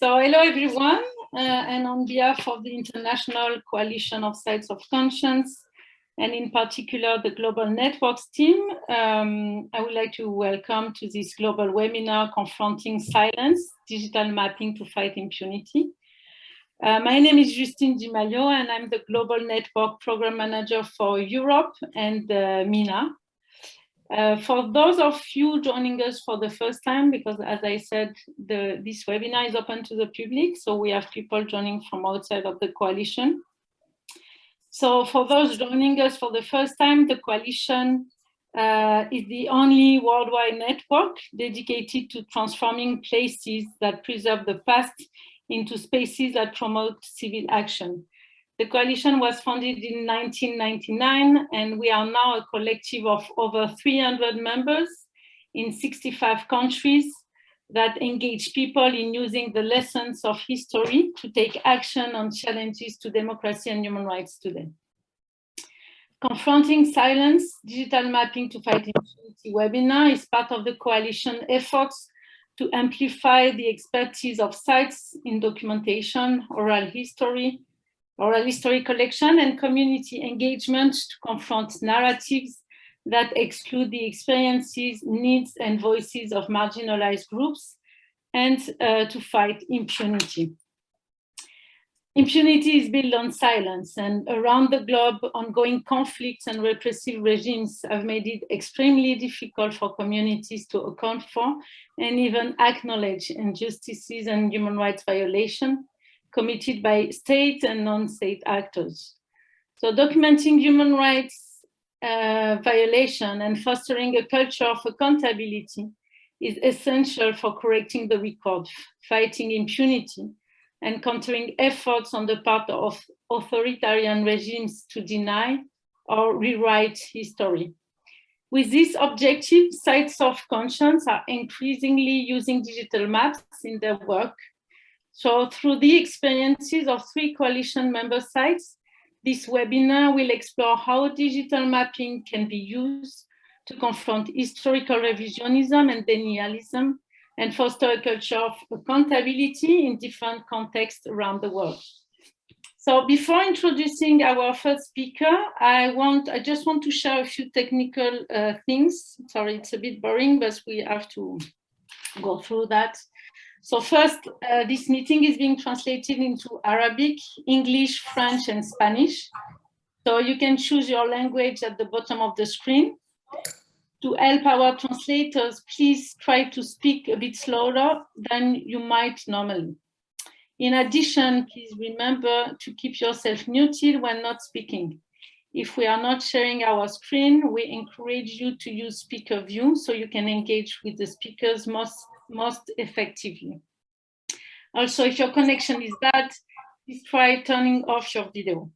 So hello everyone, and on behalf of the International Coalition of Sites of Conscience, and in particular the Global Networks team, I would like to welcome to this global webinar, Confronting Silence, Digital Mapping to Fight Impunity. My name is Justine Di Maio, and I'm the Global Network Program Manager for Europe and MENA. For those of you joining us for the first time, because as I said, this webinar is open to the public, so we have people joining from outside of the coalition. So for those joining us for the first time, the coalition is the only worldwide network dedicated to transforming places that preserve the past into spaces that promote civil action. The coalition was founded in 1999, and we are now a collective of over 300 members in 65 countries that engage people in using the lessons of history to take action on challenges to democracy and human rights today. Confronting Silence, Digital Mapping to Fight Impunity webinar is part of the coalition efforts to amplify the expertise of sites in documentation, oral history collection, and community engagement to confront narratives that exclude the experiences, needs, and voices of marginalized groups, and to fight impunity. Impunity is built on silence, and around the globe, ongoing conflicts and repressive regimes have made it extremely difficult for communities to account for and even acknowledge injustices and human rights violations committed by state and non-state actors. So documenting human rights violation and fostering a culture of accountability is essential for correcting the record, fighting impunity, and countering efforts on the part of authoritarian regimes to deny or rewrite history. With this objective, sites of conscience are increasingly using digital maps in their work. So through the experiences of 3 coalition member sites, this webinar will explore how digital mapping can be used to confront historical revisionism and denialism and foster a culture of accountability in different contexts around the world. So before introducing our first speaker, I just want to share a few technical things. Sorry, it's a bit boring, but we have to go through that. So first, this meeting is being translated into Arabic, English, French, and Spanish. So you can choose your language at the bottom of the screen. To help our translators, please try to speak a bit slower than you might normally. In addition, please remember to keep yourself muted when not speaking. If we are not sharing our screen, we encourage you to use speaker view so you can engage with the speakers most effectively. Also, if your connection is bad, please try turning off your video.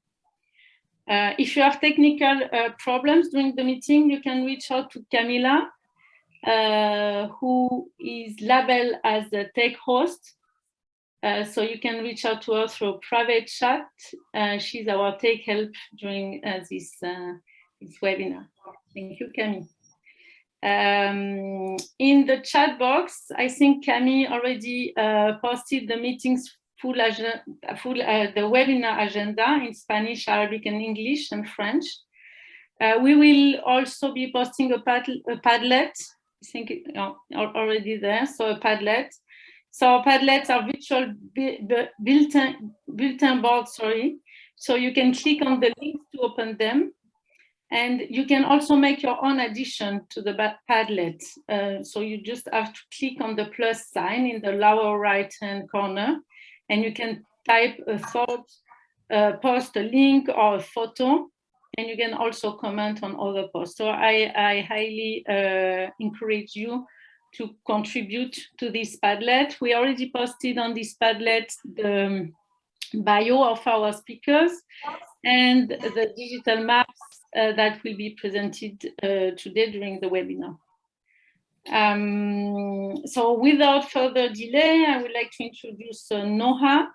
If you have technical problems during the meeting, you can reach out to Camila, who is labeled as the tech host. So you can reach out to her through a private chat. She's our tech help during this webinar. Thank you, Camille. In the chat box, I think Camille already posted the meeting's the webinar agenda in Spanish, Arabic, and English, and French. We will also be posting a Padlet. I think already there, so a Padlet. So Padlets are virtual bulletin boards, sorry. So you can click on the links to open them. And you can also make your own addition to the Padlet. So you just have to click on the plus sign in the lower right-hand corner, and you can type a thought, post a link or a photo, and you can also comment on other posts. So I highly encourage you to contribute to this Padlet. We already posted on this Padlet the bio of our speakers and the digital maps that will be presented today during the webinar. So without further delay, I would like to introduce Noha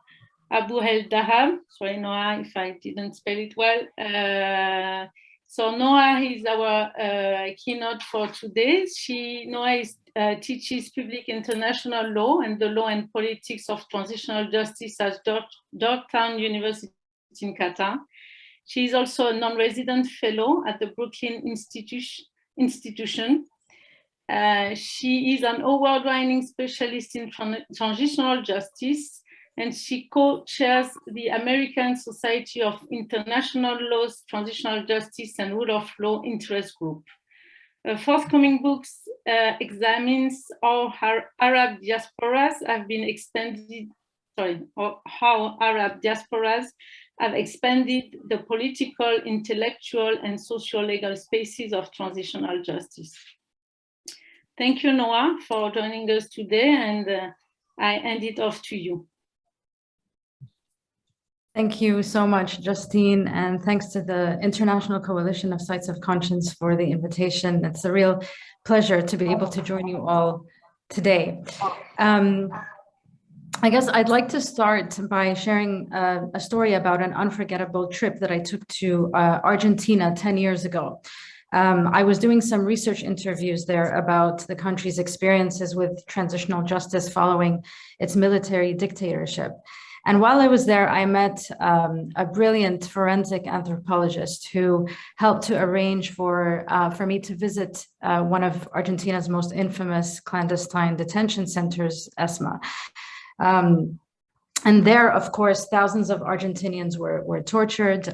Aboueldahab. Sorry, Noha, if I didn't spell it well. So Noha is our keynote for today. Noha teaches public international law and the law and politics of transitional justice at Georgetown University in Qatar. She is also a non-resident fellow at the Brookings institution. She is an award-winning specialist in transitional justice, and she co-chairs the American Society of International Law's Transitional Justice and Rule of Law Interest Group. Her forthcoming books examines how Arab diasporas have been expanded, or how Arab diasporas have expanded the political, intellectual, and socio-legal spaces of transitional justice. Thank you, Noha, for joining us today, and I hand it off to you. Thank you so much, Justine, and thanks to the International Coalition of Sites of Conscience for the invitation. It's a real pleasure to be able to join you all today. I guess I'd like to start by sharing a story about an unforgettable trip that I took to Argentina 10 years ago. I was doing some research interviews there about the country's experiences with transitional justice following its military dictatorship. And while I was there, I met a brilliant forensic anthropologist who helped to arrange for me to visit one of Argentina's most infamous clandestine detention centers, ESMA. And there, of course, thousands of Argentinians were tortured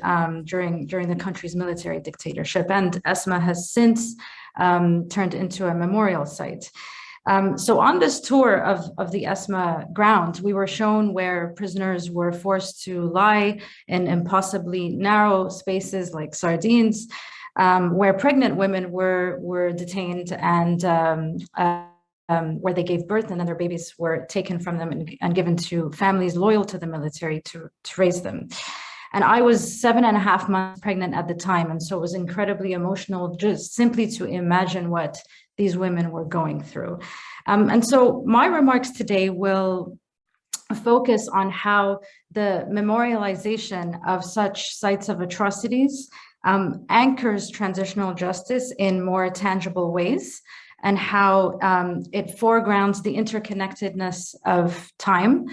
during the country's military dictatorship, and ESMA has since turned into a memorial site. So on this tour of the ESMA ground, we were shown where prisoners were forced to lie in impossibly narrow spaces like sardines, where pregnant women were detained and where they gave birth, and then their babies were taken from them and given to families loyal to the military to raise them. And I was 7.5 months pregnant at the time, and so it was incredibly emotional just simply to imagine what these women were going through. And so my remarks today will focus on how the memorialization of such sites of atrocities anchors transitional justice in more tangible ways, and how it foregrounds the interconnectedness of time.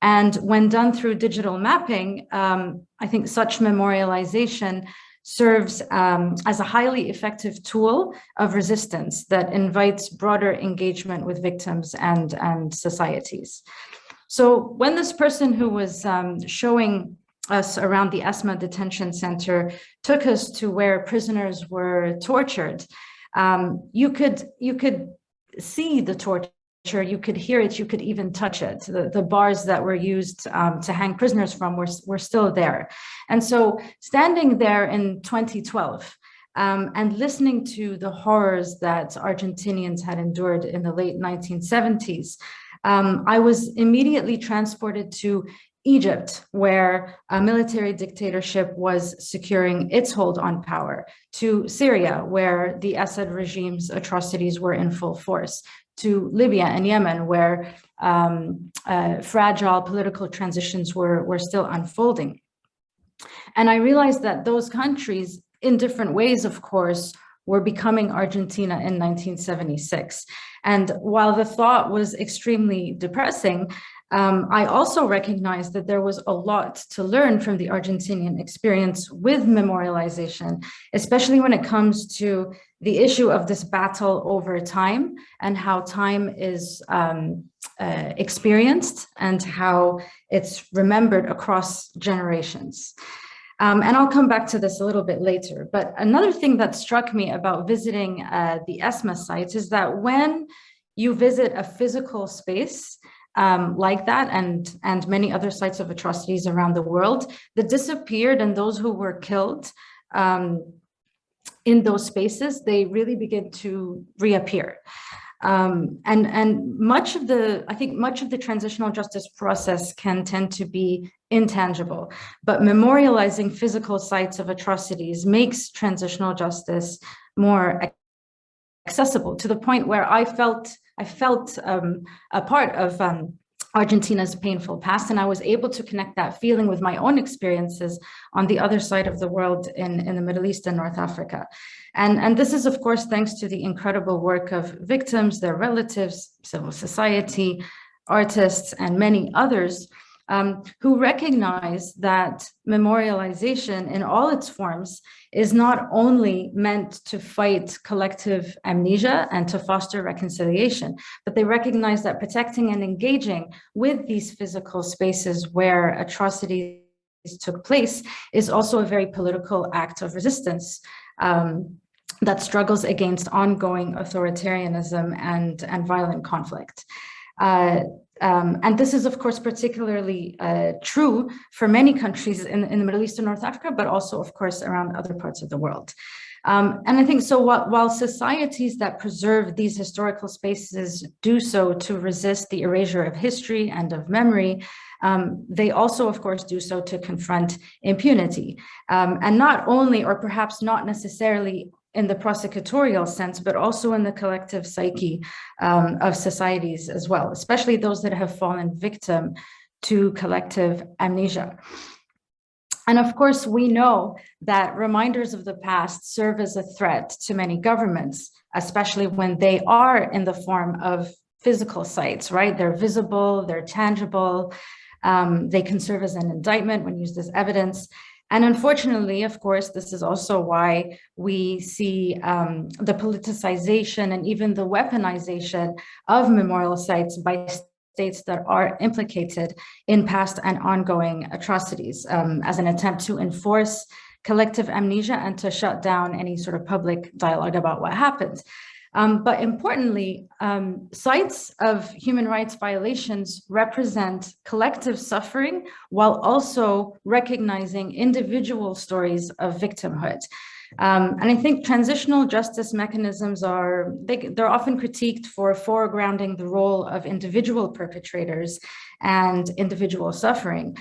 And when done through digital mapping, I think such memorialization serves as a highly effective tool of resistance that invites broader engagement with victims and societies. So when this person who was showing us around the ESMA detention center took us to where prisoners were tortured, you could see the torture, you could hear it, you could even touch it. The bars that were used to hang prisoners from were still there. And so standing there in 2012 and listening to the horrors that Argentinians had endured in the late 1970s, I was immediately transported to Egypt, where a military dictatorship was securing its hold on power, to Syria, where the Assad regime's atrocities were in full force, to Libya and Yemen, where fragile political transitions were still unfolding. And I realized that those countries, in different ways, of course, were becoming Argentina in 1976. And while the thought was extremely depressing, I also recognized that there was a lot to learn from the Argentinian experience with memorialization, especially when it comes to the issue of this battle over time and how time is experienced and how it's remembered across generations. And I'll come back to this a little bit later. But another thing that struck me about visiting the ESMA sites is that when you visit a physical space, like that and many other sites of atrocities around the world, the disappeared and those who were killed in those spaces, they really begin to reappear. And much of the transitional justice process can tend to be intangible, but memorializing physical sites of atrocities makes transitional justice more accessible, to the point where I felt a part of Argentina's painful past, and I was able to connect that feeling with my own experiences on the other side of the world in the Middle East and North Africa. And this is, of course, thanks to the incredible work of victims, their relatives, civil society, artists, and many others who recognize that memorialization in all its forms is not only meant to fight collective amnesia and to foster reconciliation, but they recognize that protecting and engaging with these physical spaces where atrocities took place is also a very political act of resistance that struggles against ongoing authoritarianism and violent conflict. And this is, of course, particularly true for many countries in the Middle East and North Africa, but also, of course, around other parts of the world. And I think so while societies that preserve these historical spaces do so to resist the erasure of history and of memory, they also, of course, do so to confront impunity. And not only, or perhaps not necessarily in the prosecutorial sense, but also in the collective psyche of societies as well, especially those that have fallen victim to collective amnesia. And of course, we know that reminders of the past serve as a threat to many governments, especially when they are in the form of physical sites, right? They're visible, they're tangible, they can serve as an indictment when used as evidence. And unfortunately, of course, this is also why we see the politicization and even the weaponization of memorial sites by states that are implicated in past and ongoing atrocities as an attempt to enforce collective amnesia and to shut down any sort of public dialogue about what happened. But importantly, sites of human rights violations represent collective suffering while also recognizing individual stories of victimhood. And I think transitional justice mechanisms they're often critiqued for foregrounding the role of individual perpetrators and individual suffering.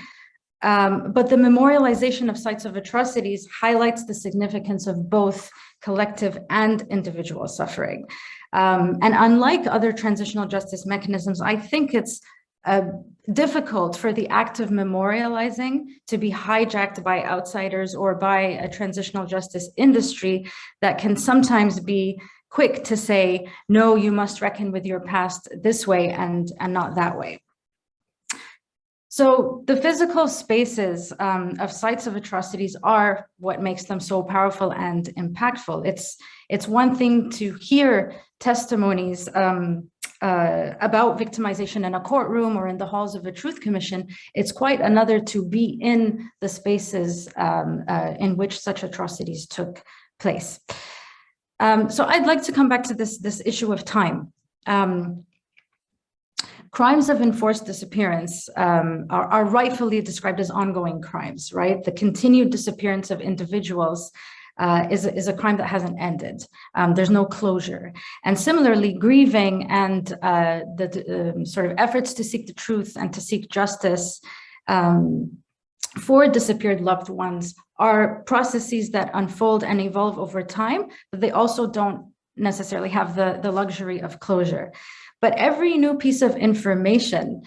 But the memorialization of sites of atrocities highlights the significance of both collective and individual suffering. And unlike other transitional justice mechanisms, I think it's difficult for the act of memorializing to be hijacked by outsiders or by a transitional justice industry that can sometimes be quick to say, no, you must reckon with your past this way and not that way. So the physical spaces of sites of atrocities are what makes them so powerful and impactful. It's one thing to hear testimonies about victimization in a courtroom or in the halls of a truth commission. It's quite another to be in the spaces in which such atrocities took place. So I'd like to come back to this issue of time. Crimes of enforced disappearance are rightfully described as ongoing crimes, right? The continued disappearance of individuals is a crime that hasn't ended. There's no closure. And similarly, grieving and the sort of efforts to seek the truth and to seek justice for disappeared loved ones are processes that unfold and evolve over time, but they also don't necessarily have the luxury of closure. But every new piece of information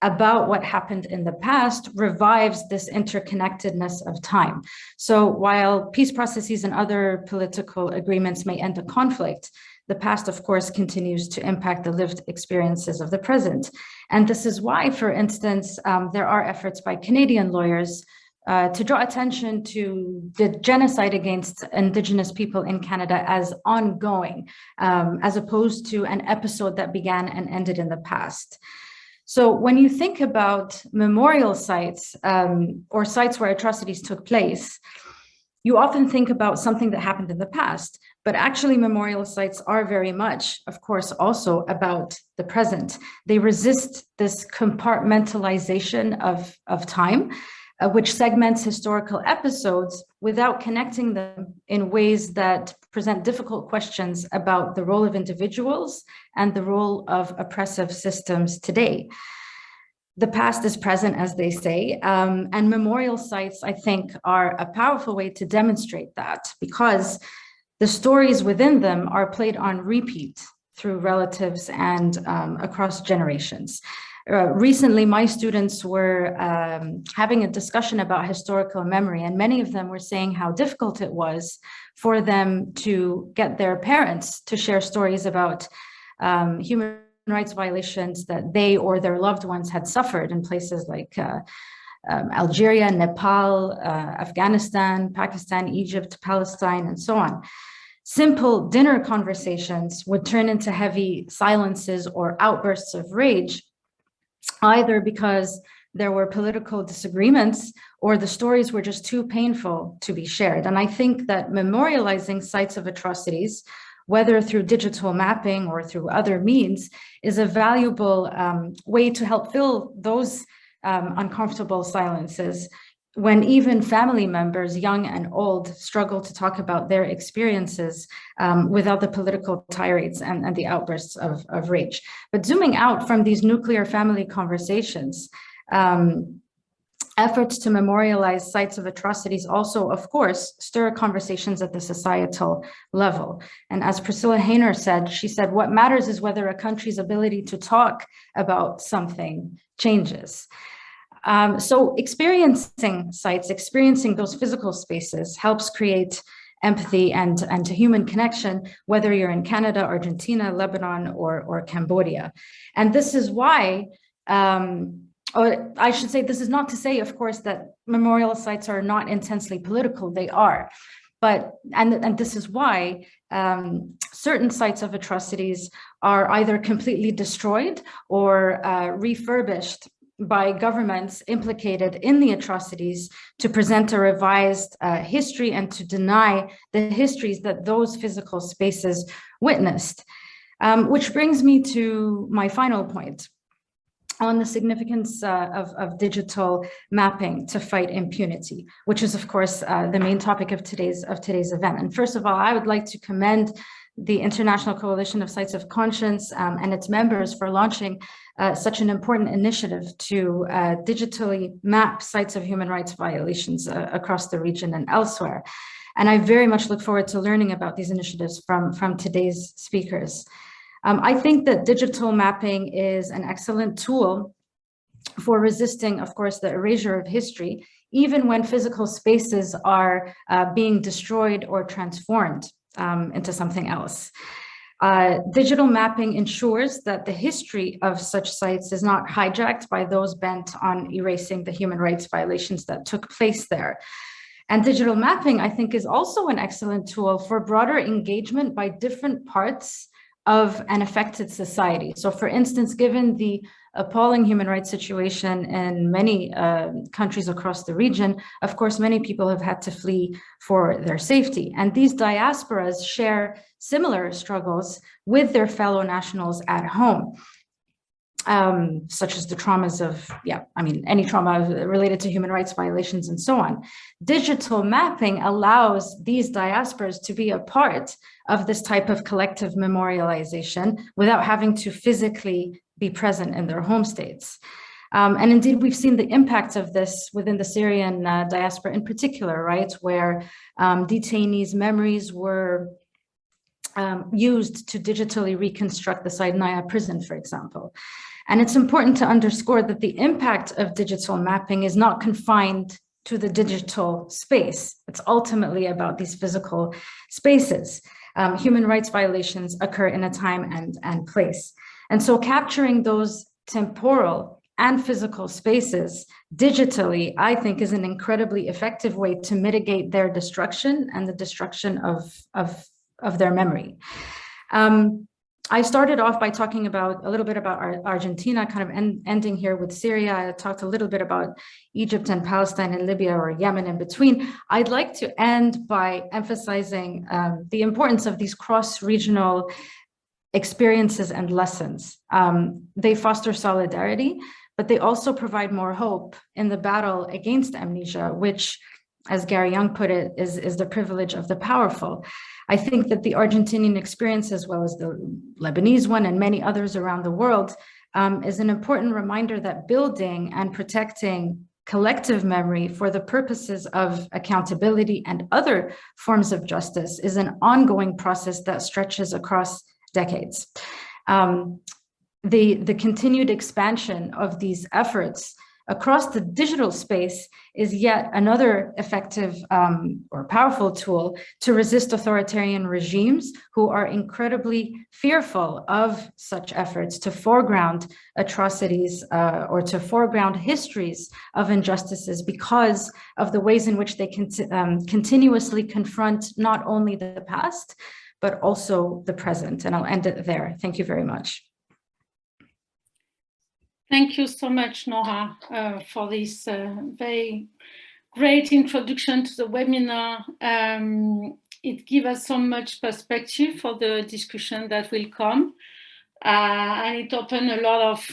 about what happened in the past revives this interconnectedness of time. So while peace processes and other political agreements may end a conflict, the past, of course, continues to impact the lived experiences of the present. And this is why, for instance, there are efforts by Canadian lawyers to draw attention to the genocide against Indigenous people in Canada as ongoing, as opposed to an episode that began and ended in the past. So when you think about memorial sites or sites where atrocities took place, you often think about something that happened in the past, but actually memorial sites are very much, of course, also about the present. They resist this compartmentalization of time, which segments historical episodes without connecting them in ways that present difficult questions about the role of individuals and the role of oppressive systems today. The past is present, as they say, and memorial sites, I think, are a powerful way to demonstrate that because the stories within them are played on repeat through relatives and across generations. Recently, my students were having a discussion about historical memory, and many of them were saying how difficult it was for them to get their parents to share stories about human rights violations that they or their loved ones had suffered in places like Algeria, Nepal, Afghanistan, Pakistan, Egypt, Palestine, and so on. Simple dinner conversations would turn into heavy silences or outbursts of rage, either because there were political disagreements or the stories were just too painful to be shared. And I think that memorializing sites of atrocities, whether through digital mapping or through other means, is a valuable way to help fill those uncomfortable silences when even family members, young and old, struggle to talk about their experiences without the political tirades and the outbursts of rage. But zooming out from these nuclear family conversations, efforts to memorialize sites of atrocities also, of course, stir conversations at the societal level. And as Priscilla Hayner said, she said, what matters is whether a country's ability to talk about something changes. So experiencing sites, experiencing those physical spaces helps create empathy and a human connection, whether you're in Canada, Argentina, Lebanon, or Cambodia. And this is why, or I should say, this is not to say, of course, that memorial sites are not intensely political, they are. But, and this is why certain sites of atrocities are either completely destroyed or refurbished by governments implicated in the atrocities to present a revised history and to deny the histories that those physical spaces witnessed. Which brings me to my final point on the significance of digital mapping to fight impunity, which is, of course, the main topic of today's event. And first of all, I would like to commend the International Coalition of Sites of Conscience and its members for launching such an important initiative to digitally map sites of human rights violations across the region and elsewhere. And I very much look forward to learning about these initiatives from today's speakers. I think that digital mapping is an excellent tool for resisting, of course, the erasure of history, even when physical spaces are being destroyed or transformed into something else. Digital mapping ensures that the history of such sites is not hijacked by those bent on erasing the human rights violations that took place there. And digital mapping, I think, is also an excellent tool for broader engagement by different parts of an affected society. So for instance, given the appalling human rights situation in many countries across the region, of course, many people have had to flee for their safety. And these diasporas share similar struggles with their fellow nationals at home, such as the traumas of, any trauma related to human rights violations and so on. Digital mapping allows these diasporas to be a part of this type of collective memorialization without having to physically be present in their home states. And indeed, we've seen the impact of this within the Syrian diaspora in particular, right, where detainees' memories were used to digitally reconstruct the Saidnaya prison, for example. And it's important to underscore that the impact of digital mapping is not confined to the digital space. It's ultimately about these physical spaces. Human rights violations occur in a time and place. And so capturing those temporal and physical spaces digitally, I think, is an incredibly effective way to mitigate their destruction and the destruction of their memory. I started off by talking a little bit about Argentina, kind of ending here with Syria. I talked a little bit about Egypt and Palestine and Libya or Yemen in between. I'd like to end by emphasizing the importance of these cross-regional experiences and lessons. They foster solidarity, but they also provide more hope in the battle against amnesia, which, as Gary Young put it, is the privilege of the powerful. I think that the Argentinian experience, as well as the Lebanese one and many others around the world, is an important reminder that building and protecting collective memory for the purposes of accountability and other forms of justice is an ongoing process that stretches across decades. the continued expansion of these efforts across the digital space is yet another effective or powerful tool to resist authoritarian regimes who are incredibly fearful of such efforts to foreground atrocities or to foreground histories of injustices because of the ways in which they can continuously confront not only the past, but also the present. And I'll end it there. Thank you very much. Thank you so much, Noha, for this very great introduction to the webinar. It gives us so much perspective for the discussion that will come. And it opened a lot of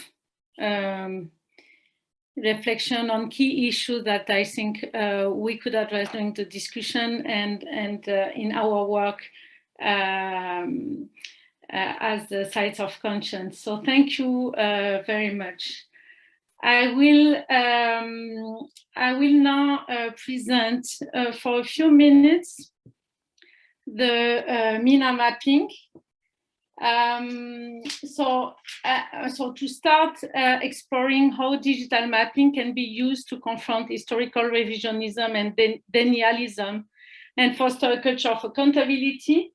reflection on key issues that I think we could address during the discussion and in our work as the sites of conscience. So thank you very much. I will now present for a few minutes the MENA mapping. So to start exploring how digital mapping can be used to confront historical revisionism and denialism and foster a culture of accountability,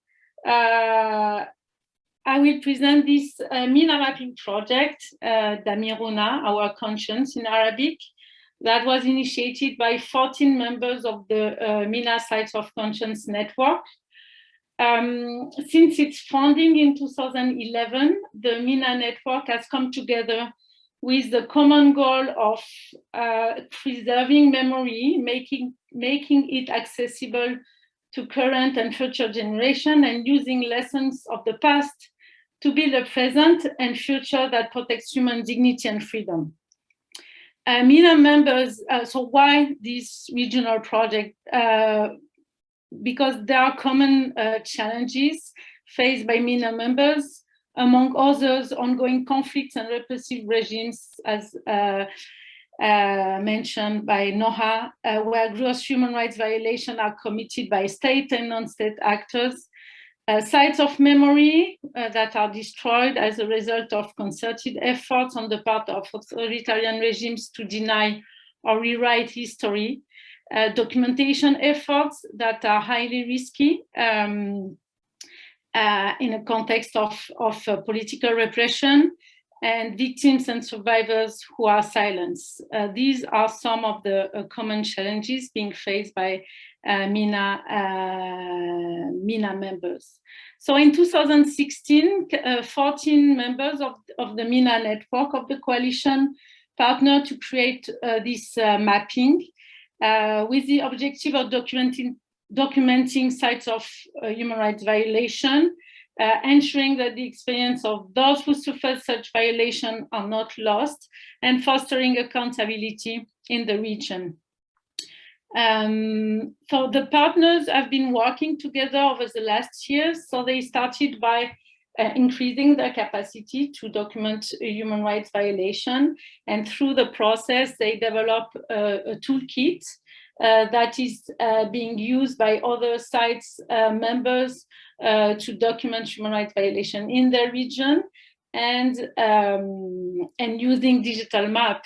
I will present this MENA mapping project, Damiruna, Our Conscience in Arabic, that was initiated by 14 members of the MENA Sites of Conscience network. Since its founding in 2011, the MENA network has come together with the common goal of preserving memory, making it accessible to current and future generation, and using lessons of the past to build a present and future that protects human dignity and freedom. MENA members, so why this regional project? Because there are common challenges faced by MENA members, among others, ongoing conflicts and repressive regimes, as mentioned by Noha, where gross human rights violations are committed by state and non-state actors, sites of memory that are destroyed as a result of concerted efforts on the part of authoritarian regimes to deny or rewrite history, documentation efforts that are highly risky in a context of political repression, and victims and survivors who are silenced. These are some of the common challenges being faced by MENA members. So in 2016, 14 members of the MENA network of the coalition partnered to create this mapping with the objective of documenting sites of human rights violation, ensuring that the experience of those who suffer such violation are not lost, and fostering accountability in the region. So the partners have been working together over the last years. So they started by increasing their capacity to document human rights violation. And through the process, they developed a toolkit that is being used by other sites members to document human rights violation in their region, and using digital map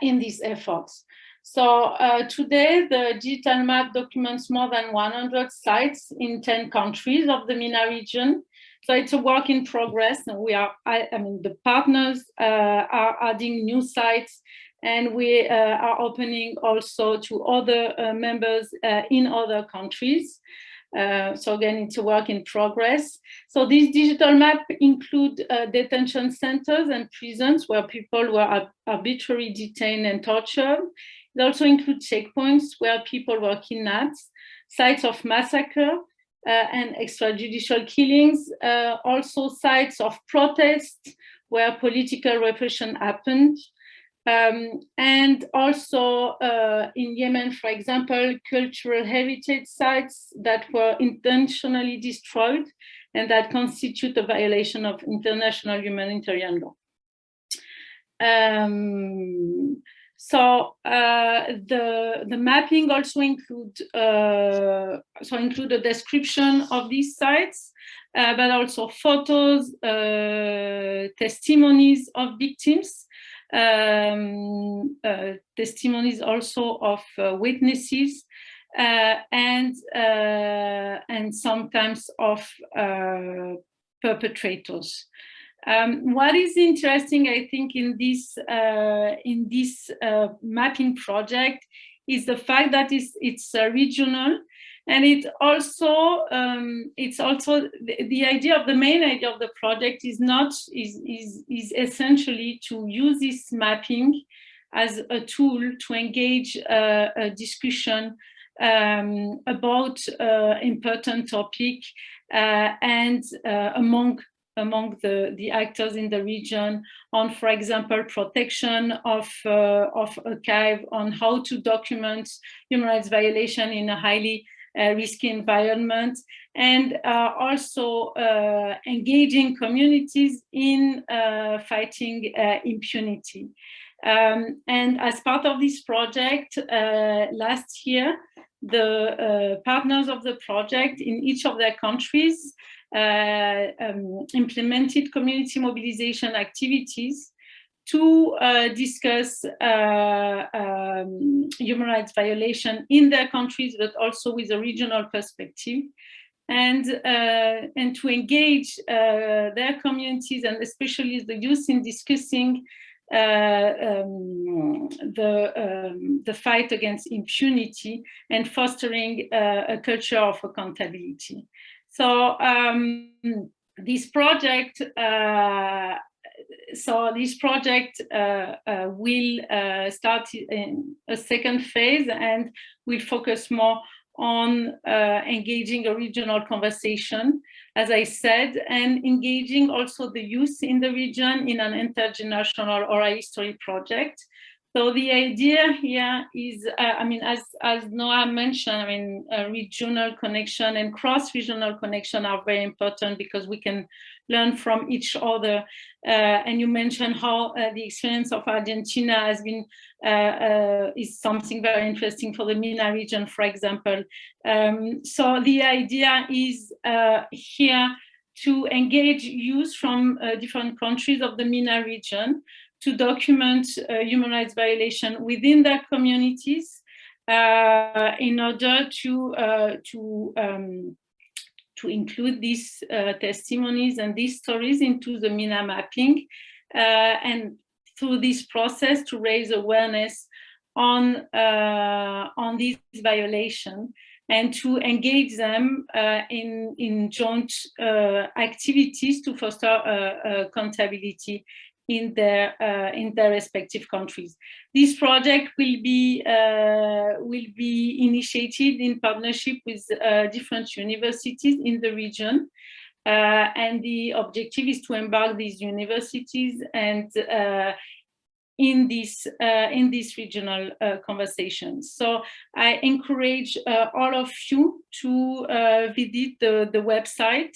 in these efforts. So today, the digital map documents more than 100 sites in 10 countries of the MENA region. So it's a work in progress, and the partners are adding new sites, and we are opening also to other members in other countries. So again, it's a work in progress. So these digital maps include detention centers and prisons where people were arbitrarily detained and tortured. It also includes checkpoints where people were kidnapped, sites of massacre and extrajudicial killings, also sites of protest where political repression happened. And also in Yemen, for example, cultural heritage sites that were intentionally destroyed and that constitute a violation of international humanitarian law. So the mapping also include a description of these sites, but also photos, testimonies of victims, testimonies also of witnesses, and sometimes of perpetrators. What is interesting, I think, in this mapping project is the fact that it's regional, and it's also the idea of the main idea of the project is essentially to use this mapping as a tool to engage a discussion about important topic and among the actors in the region on, for example, protection of archive, on how to document human rights violation in a highly risky environment, and also engaging communities in fighting impunity. And as part of this project, last year, the partners of the project in each of their countries implemented community mobilization activities to discuss human rights violation in their countries, but also with a regional perspective, and to engage their communities, and especially the youth, in discussing the fight against impunity and fostering a culture of accountability. So this project will start in a second phase, and will focus more on engaging a regional conversation, as I said, and engaging also the youth in the region in an intergenerational oral history project. So the idea here is, as Noha mentioned, regional connection and cross-regional connection are very important because we can learn from each other. And you mentioned how the experience of Argentina has been, is something very interesting for the MENA region, for example. So the idea is here to engage youth from different countries of the MENA region to document human rights violation within their communities in order to include these testimonies and these stories into the MENA mapping, and through this process to raise awareness on this violation, and to engage them in joint activities to foster accountability in their respective countries. This project will be initiated in partnership with different universities in the region, and the objective is to embark these universities and in this regional conversations. So I encourage all of you to visit the website.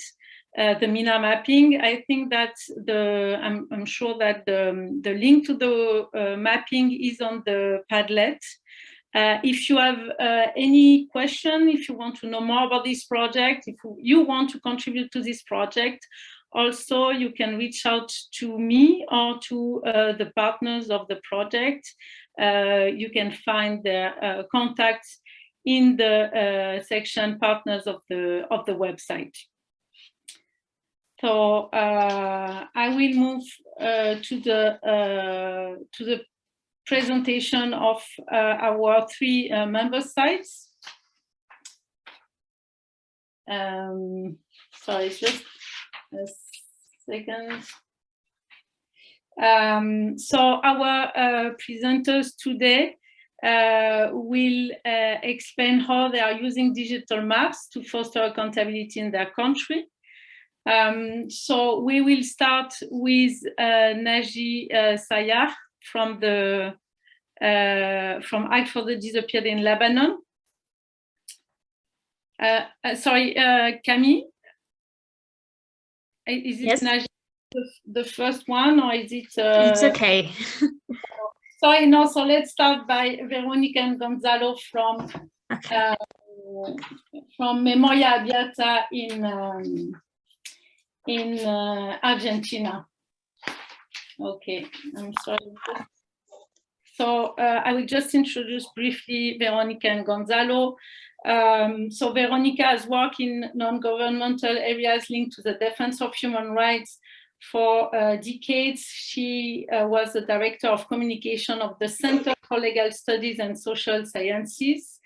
The MENA mapping. I think that I'm sure that the link to the mapping is on the Padlet. If you have any question, if you want to know more about this project, if you want to contribute to this project, also you can reach out to me or to the partners of the project. You can find their contacts in the section partners of the website. So I will move to the presentation of our three member sites. Sorry, just a second. So our presenters today will explain how they are using digital maps to foster accountability in their country. So we will start with Naji Sayar from Act for the Disappeared in Lebanon. Sorry, Camille, is it yes. Naji the first one, or is it? It's okay. Sorry, no. So let's start by Veronica and Gonzalo from Memoria Abierta in Argentina. Okay, I'm sorry. So I will just introduce briefly Veronica and Gonzalo. So Veronica has worked in non-governmental areas linked to the defense of human rights for decades. She was the director of communication of the Center for Legal Studies and Social Sciences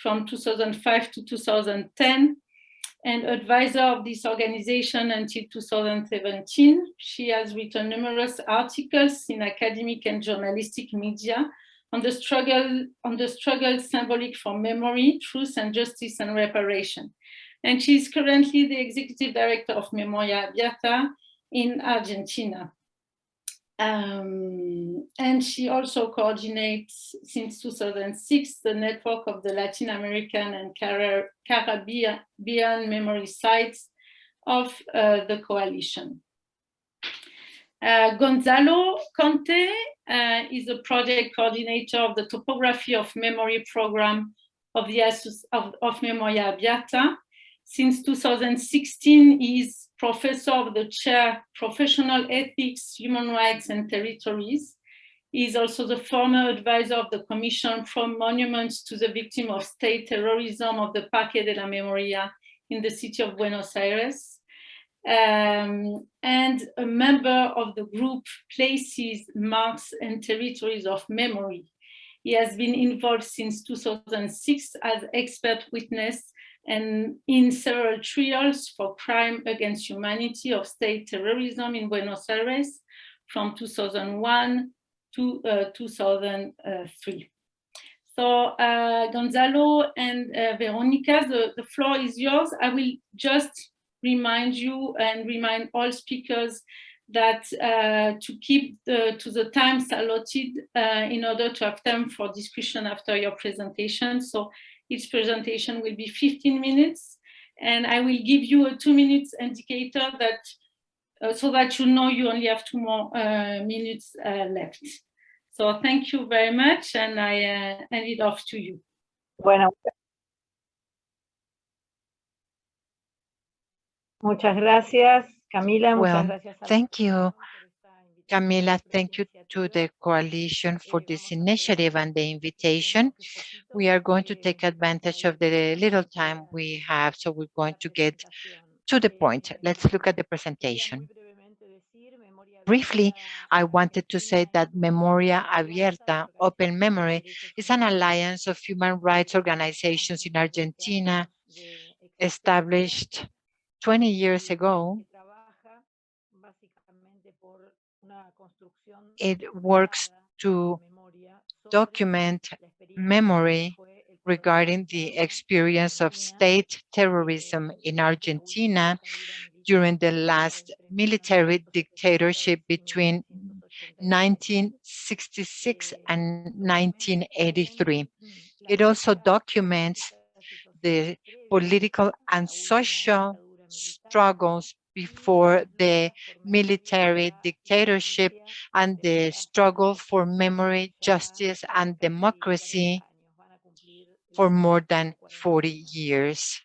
from 2005 to 2010, and advisor of this organization until 2017. She has written numerous articles in academic and journalistic media on the struggle symbolic for memory, truth and justice and reparation. And she is currently the executive director of Memoria Abierta in Argentina. And she also coordinates since 2006 the network of the Latin American and Caribbean memory sites of the coalition. Gonzalo Conte is a project coordinator of the Topography of Memory program of Memoria Abierta. Since 2016, he is professor of the chair Professional Ethics, Human Rights and Territories. He is also the former advisor of the Commission from Monuments to the Victim of State Terrorism of the Parque de la Memoria in the city of Buenos Aires, and a member of the group Places, Marks and Territories of Memory. He has been involved since 2006 as expert witness and in several trials for crime against humanity of state terrorism in Buenos Aires from 2001 to 2003. So Gonzalo and Veronica, the floor is yours. I will just remind you and remind all speakers that to keep to the times allotted in order to have time for discussion after your presentation. So each presentation will be 15 minutes, and I will give you a 2 minutes indicator that so that you know you only have 2 more minutes left. So thank you very much, and I hand it off to you. Bueno. Muchas gracias, Camila. Well, thank you, Camila. Thank you to the coalition for this initiative and the invitation. We are going to take advantage of the little time we have, so we're going to get to the point. Let's look at the presentation. Briefly, I wanted to say that Memoria Abierta, Open Memory, is an alliance of human rights organizations in Argentina, established 20 years ago. It works to document memory regarding the experience of state terrorism in Argentina during the last military dictatorship between 1966 and 1983. It also documents the political and social struggles before the military dictatorship and the struggle for memory, justice, and democracy for more than 40 years.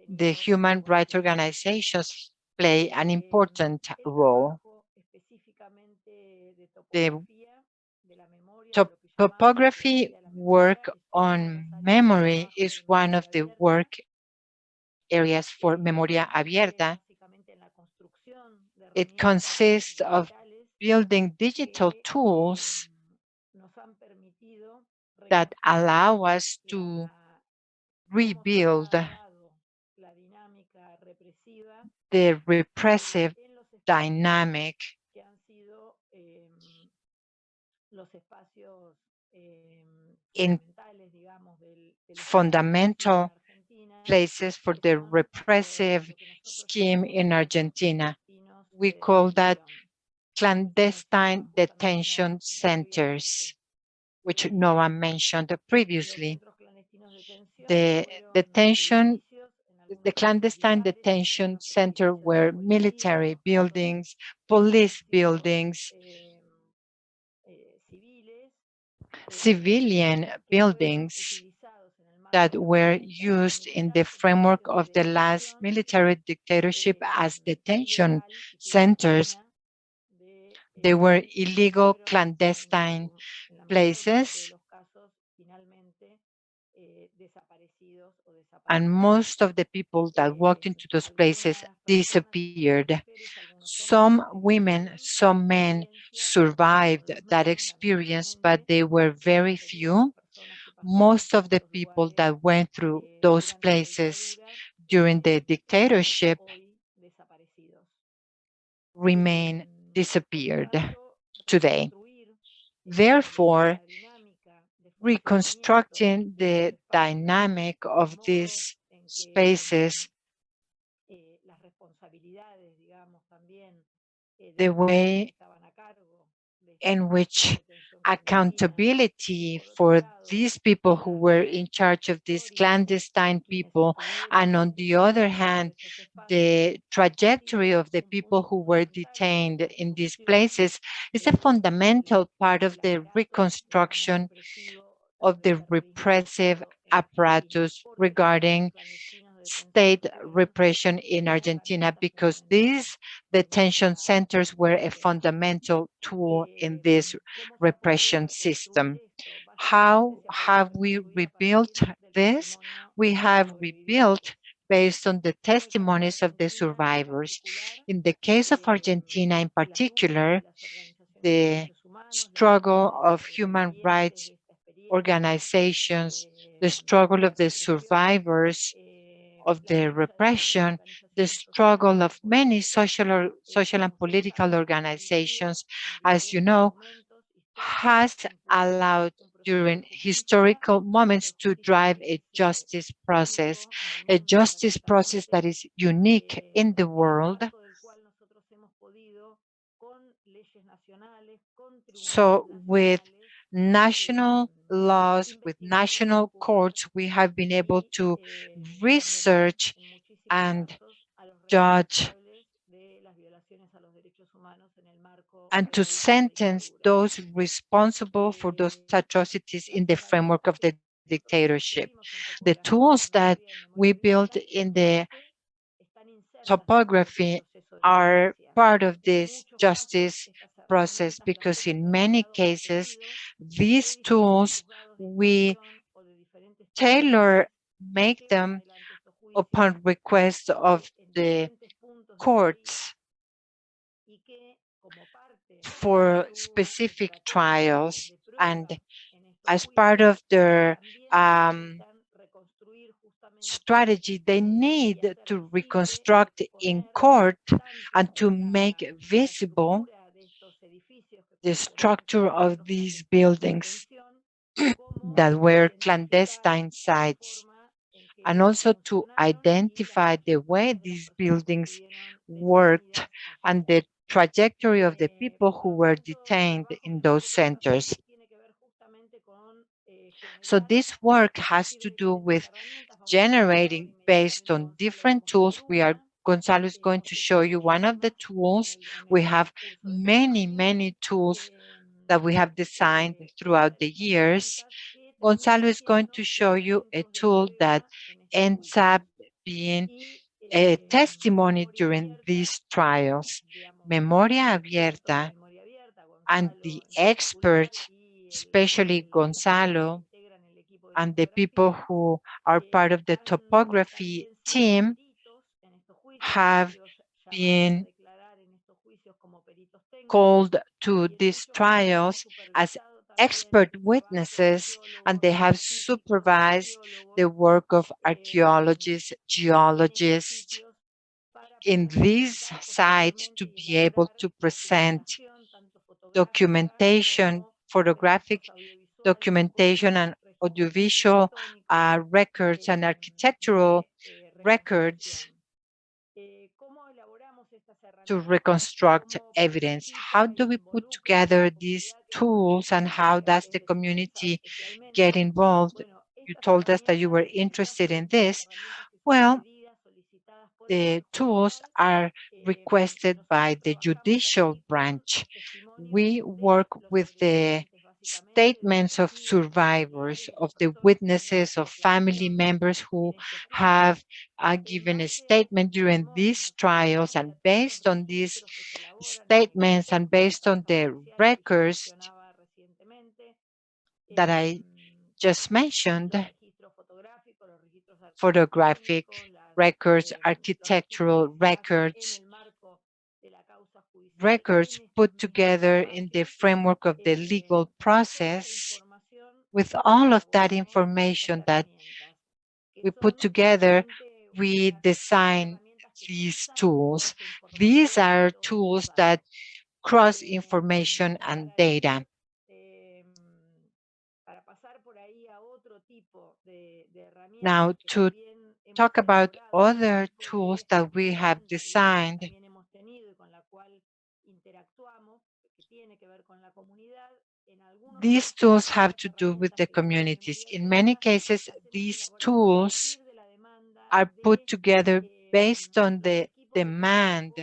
The human rights organizations play an important role. The topography work on memory is one of the work areas for Memoria Abierta. It consists of building digital tools that allow us to rebuild the repressive dynamic in fundamental places for the repressive scheme in Argentina. We call that clandestine detention centers, which Noha mentioned previously. The clandestine detention center were military buildings, police buildings, civilian buildings that were used in the framework of the last military dictatorship as detention centers. They were illegal, clandestine places, and most of the people that walked into those places disappeared. Some women, some men survived that experience, but they were very few. Most of the people that went through those places during the dictatorship remain disappeared today. Therefore, reconstructing the dynamic of these spaces, the way in which accountability for these people who were in charge of these clandestine people, and on the other hand, the trajectory of the people who were detained in these places is a fundamental part of the reconstruction of the repressive apparatus regarding state repression in Argentina, because these detention centers were a fundamental tool in this repression system. How have we rebuilt this? We have rebuilt based on the testimonies of the survivors. In the case of Argentina in particular, the struggle of human rights organizations, the struggle of the survivors of the repression, the struggle of many social and political organizations, as you know, has allowed during historical moments to drive a justice process that is unique in the world. So with national laws, with national courts, we have been able to research and judge and to sentence those responsible for those atrocities in the framework of the dictatorship. The tools that we built in the topography are part of this justice process, because in many cases, these tools, we tailor make them upon request of the courts for specific trials, and as part of their strategy, they need to reconstruct in court and to make visible the structure of these buildings that were clandestine sites, and also to identify the way these buildings worked and the trajectory of the people who were detained in those centers. So this work has to do with generating based on different tools. Gonzalo is going to show you one of the tools. We have many tools that we have designed throughout the years. Gonzalo is going to show you a tool that ends up being a testimony during these trials. Memoria Abierta, and the experts, especially Gonzalo and the people who are part of the topography team, have been called to these trials as expert witnesses, and they have supervised the work of archaeologists, geologists in this site to be able to present documentation, photographic documentation and audiovisual records and architectural records to reconstruct evidence. How do we put together these tools, and how does the community get involved? You told us that you were interested in this. Well, the tools are requested by the judicial branch. We work with the statements of survivors, of the witnesses, of family members who have given a statement during these trials, and based on these statements and based on the records that I just mentioned, photographic records, architectural records, records put together in the framework of the legal process. With all of that information that we put together, we design these tools. These are tools that cross information and data. Now, to talk about other tools that we have designed, these tools have to do with the communities. In many cases, these tools are put together based on the demand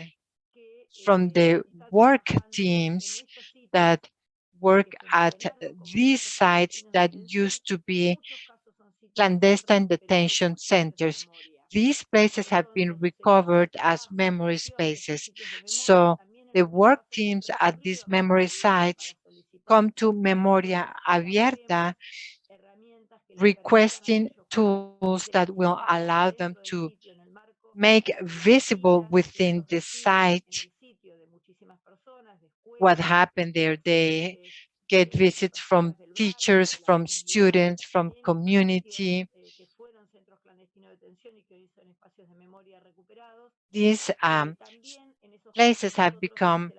from the work teams that work at these sites that used to be clandestine detention centers. These places have been recovered as memory spaces. So the work teams at these memory sites come to Memoria Abierta requesting tools that will allow them to make visible within the site what happened there. They get visits from teachers, from students, from community. These places have become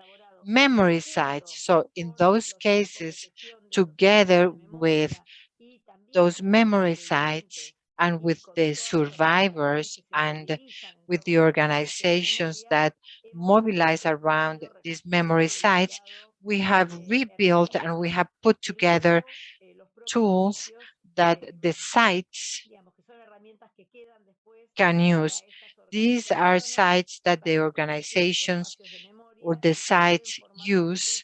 memory sites. So in those cases, together with those memory sites and with the survivors and with the organizations that mobilize around these memory sites, we have rebuilt and we have put together tools that the sites can use. These are sites that the organizations or the sites use,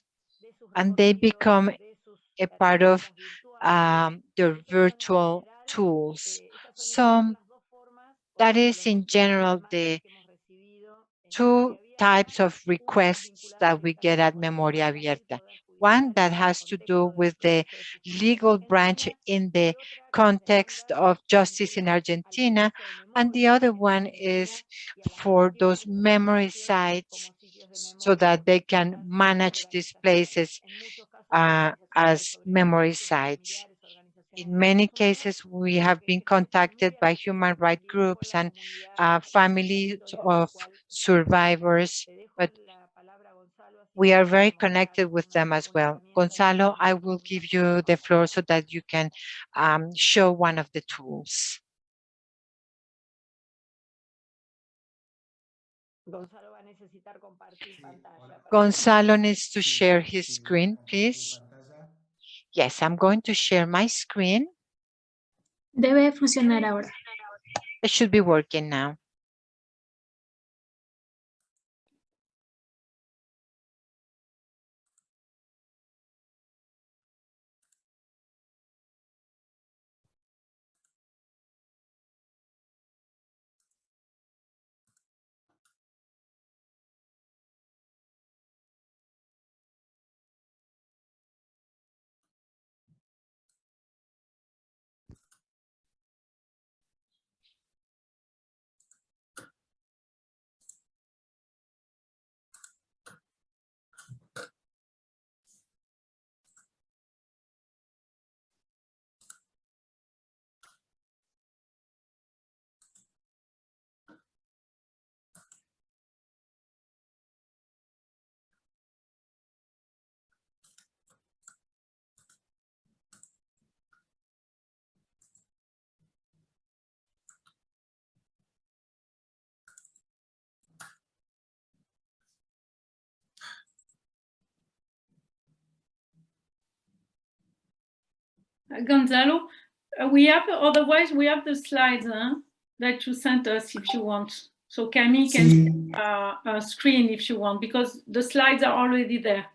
and they become a part of their virtual tools. So that is in general the two types of requests that we get at Memoria Abierta. One that has to do with the legal branch in the context of justice in Argentina, and the other one is for those memory sites so that they can manage these places as memory sites. In many cases, we have been contacted by human rights groups and families of survivors, but we are very connected with them as well. Gonzalo, I will give you the floor so that you can show one of the tools. Gonzalo needs to share his screen, please. Yes, I'm going to share my screen. Debe funcionar ahora. It should be working now. Gonzalo, we have the slides that you sent us if you want. So Camille can see a screen if you want, because the slides are already there.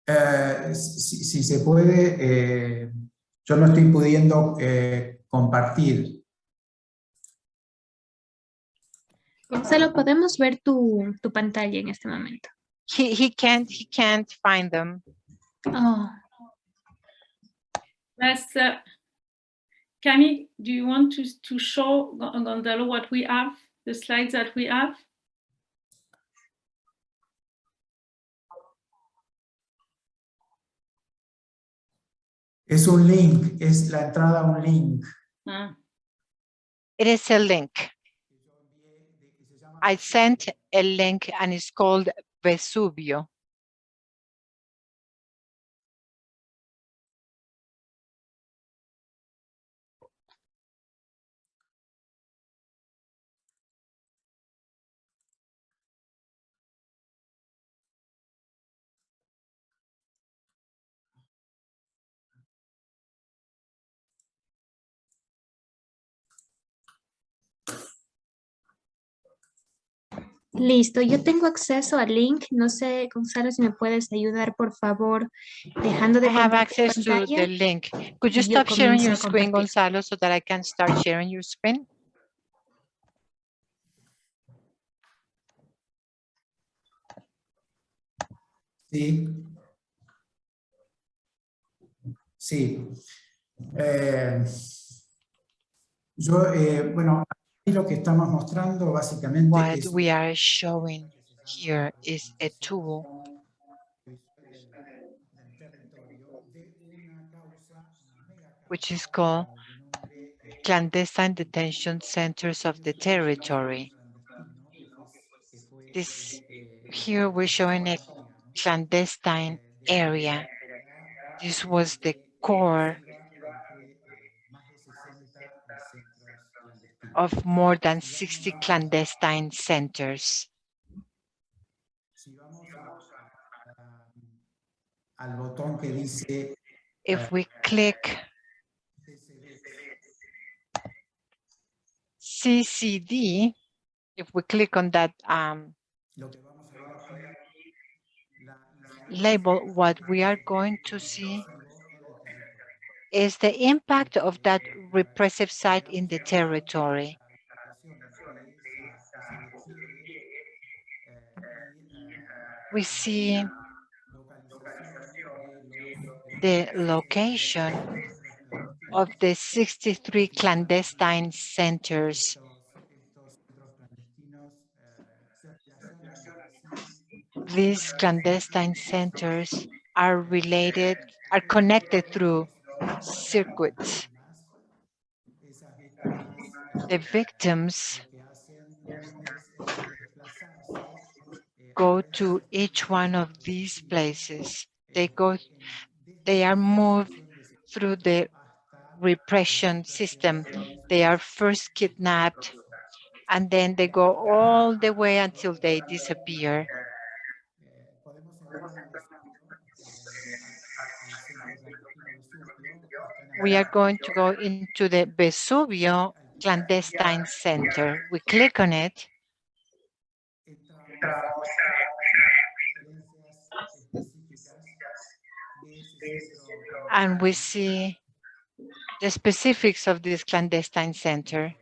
Si se puede, yo no estoy pudiendo compartir. Gonzalo, podemos ver tu pantalla en este momento. He can't find them. Oh, That's, Camille, do you want to show Gonzalo what we have, the slides that we have? Es un link, es la entrada a un link. Ah. It is a link. I sent a link and it's called Vesubio. listo. Yo tengo acceso al link. No sé, Gonzalo, si me puedes ayudar, por favor, dejando de I have compartir access to pantalla. the link. Could you y yo stop sharing comienzo your a screen, compartir. Gonzalo, so that I can start sharing your screen? Sí. Sí. Bueno, aquí lo que estamos mostrando básicamente What es we are showing here is a tool which is called clandestine detention centers of the territory. This here we're showing a clandestine area. This was the core of more than 60 clandestine centers. If we click CCD, if we click on that label, what we are going to see is the impact of that repressive site in the territory. We see the location of the 63 clandestine centers. These clandestine centers are connected through circuits. The victims go to each one of these places. They are moved through the repression system. They are first kidnapped, and then they go all the way until they disappear. We are going to go into the Vesubio clandestine center. We click on it. And we see the specifics of this clandestine center.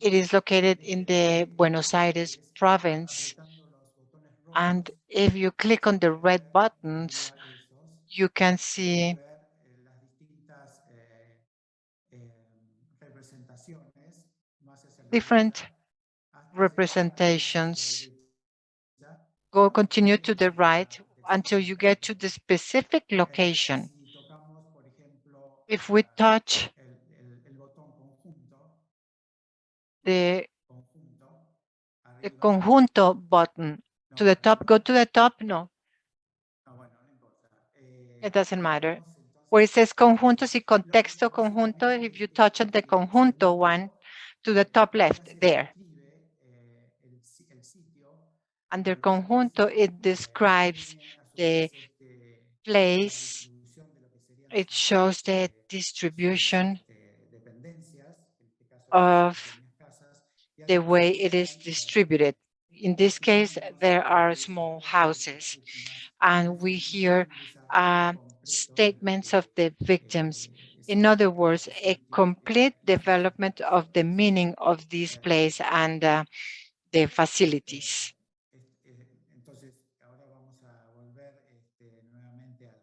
It is located in the Buenos Aires province. And if you click on the red buttons, you can see different representations. Continue to the right until you get to the specific location. If we touch the conjunto button to the top, go to the top, no. It doesn't matter. Where it says conjuntos y contexto conjunto, if you touch on the conjunto one, to the top left, there. Under conjunto, it describes the place. It shows the distribution of the way it is distributed. In this case, there are small houses, and we hear statements of the victims. In other words, a complete development of the meaning of this place and the facilities. Entonces, ahora vamos a volver nuevamente al...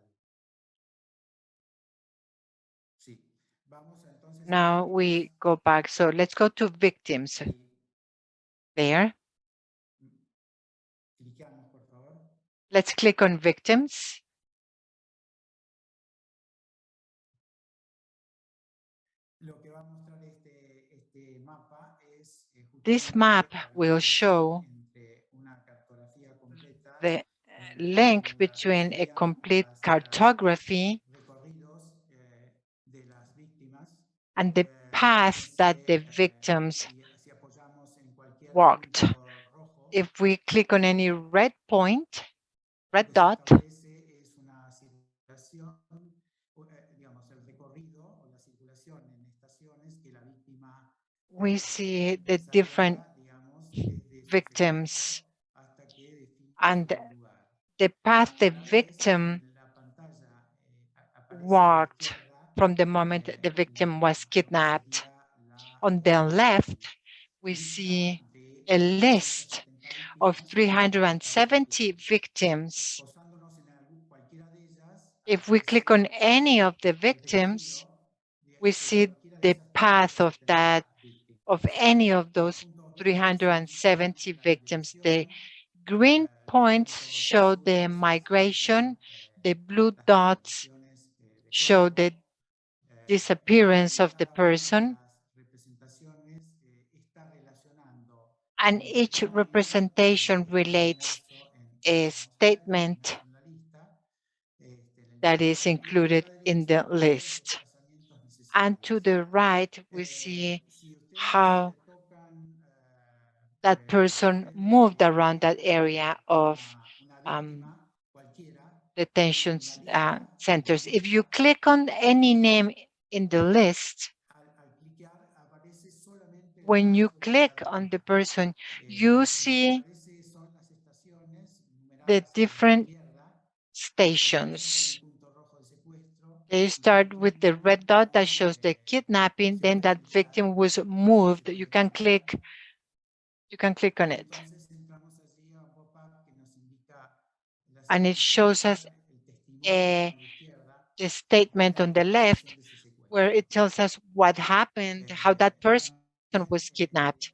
Sí. Vamos entonces Now we go back. So let's go to victims. There. Clicamos, por favor. Let's click on victims. Lo que va a mostrar este mapa es This map will show the link between a complete cartography and the path that the victims walked. If we click on any red point, red dot, we see the different victims and the path the victim walked from the moment the victim was kidnapped. On the left, we see a list of 370 victims. If we click on any of the victims, we see the path of any of those 370 victims. The green points show the migration, the blue dots show the disappearance of the person, and each representation relates a statement that is included in the list. And to the right, we see how that person moved around that area of detention centers. If you click on any name in the list, when you click on the person, you see the different stations. They start with the red dot that shows the kidnapping, then that victim was moved. You can click on it. And it shows us the statement on the left where it tells us what happened, how that person was kidnapped.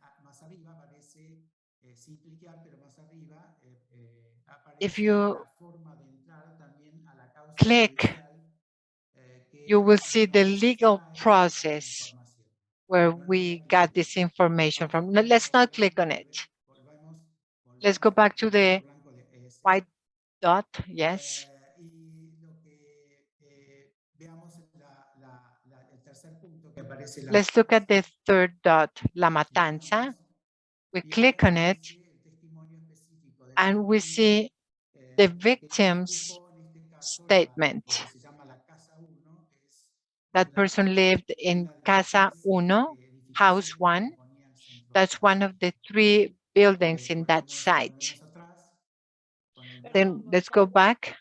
If you click, you will see the legal process where we got this information from. Let's not click on it. Let's go back to the white dot. Yes. Let's look at the third dot, La Matanza. We click on it and we see the victim's statement. That person lived in Casa Uno, House 1. That's one of the 3 buildings in that site. Then let's go back.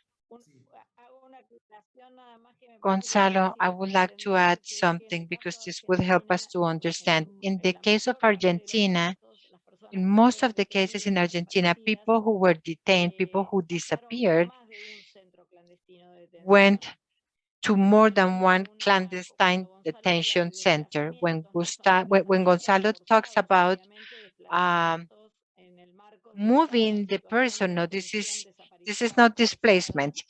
Gonzalo, I would like to add something because this will help us to understand. In the case of Argentina, in most of the cases in Argentina, people who were detained, people who disappeared, went to more than one clandestine detention center. When Gonzalo talks about moving the person, no, this is not displacement.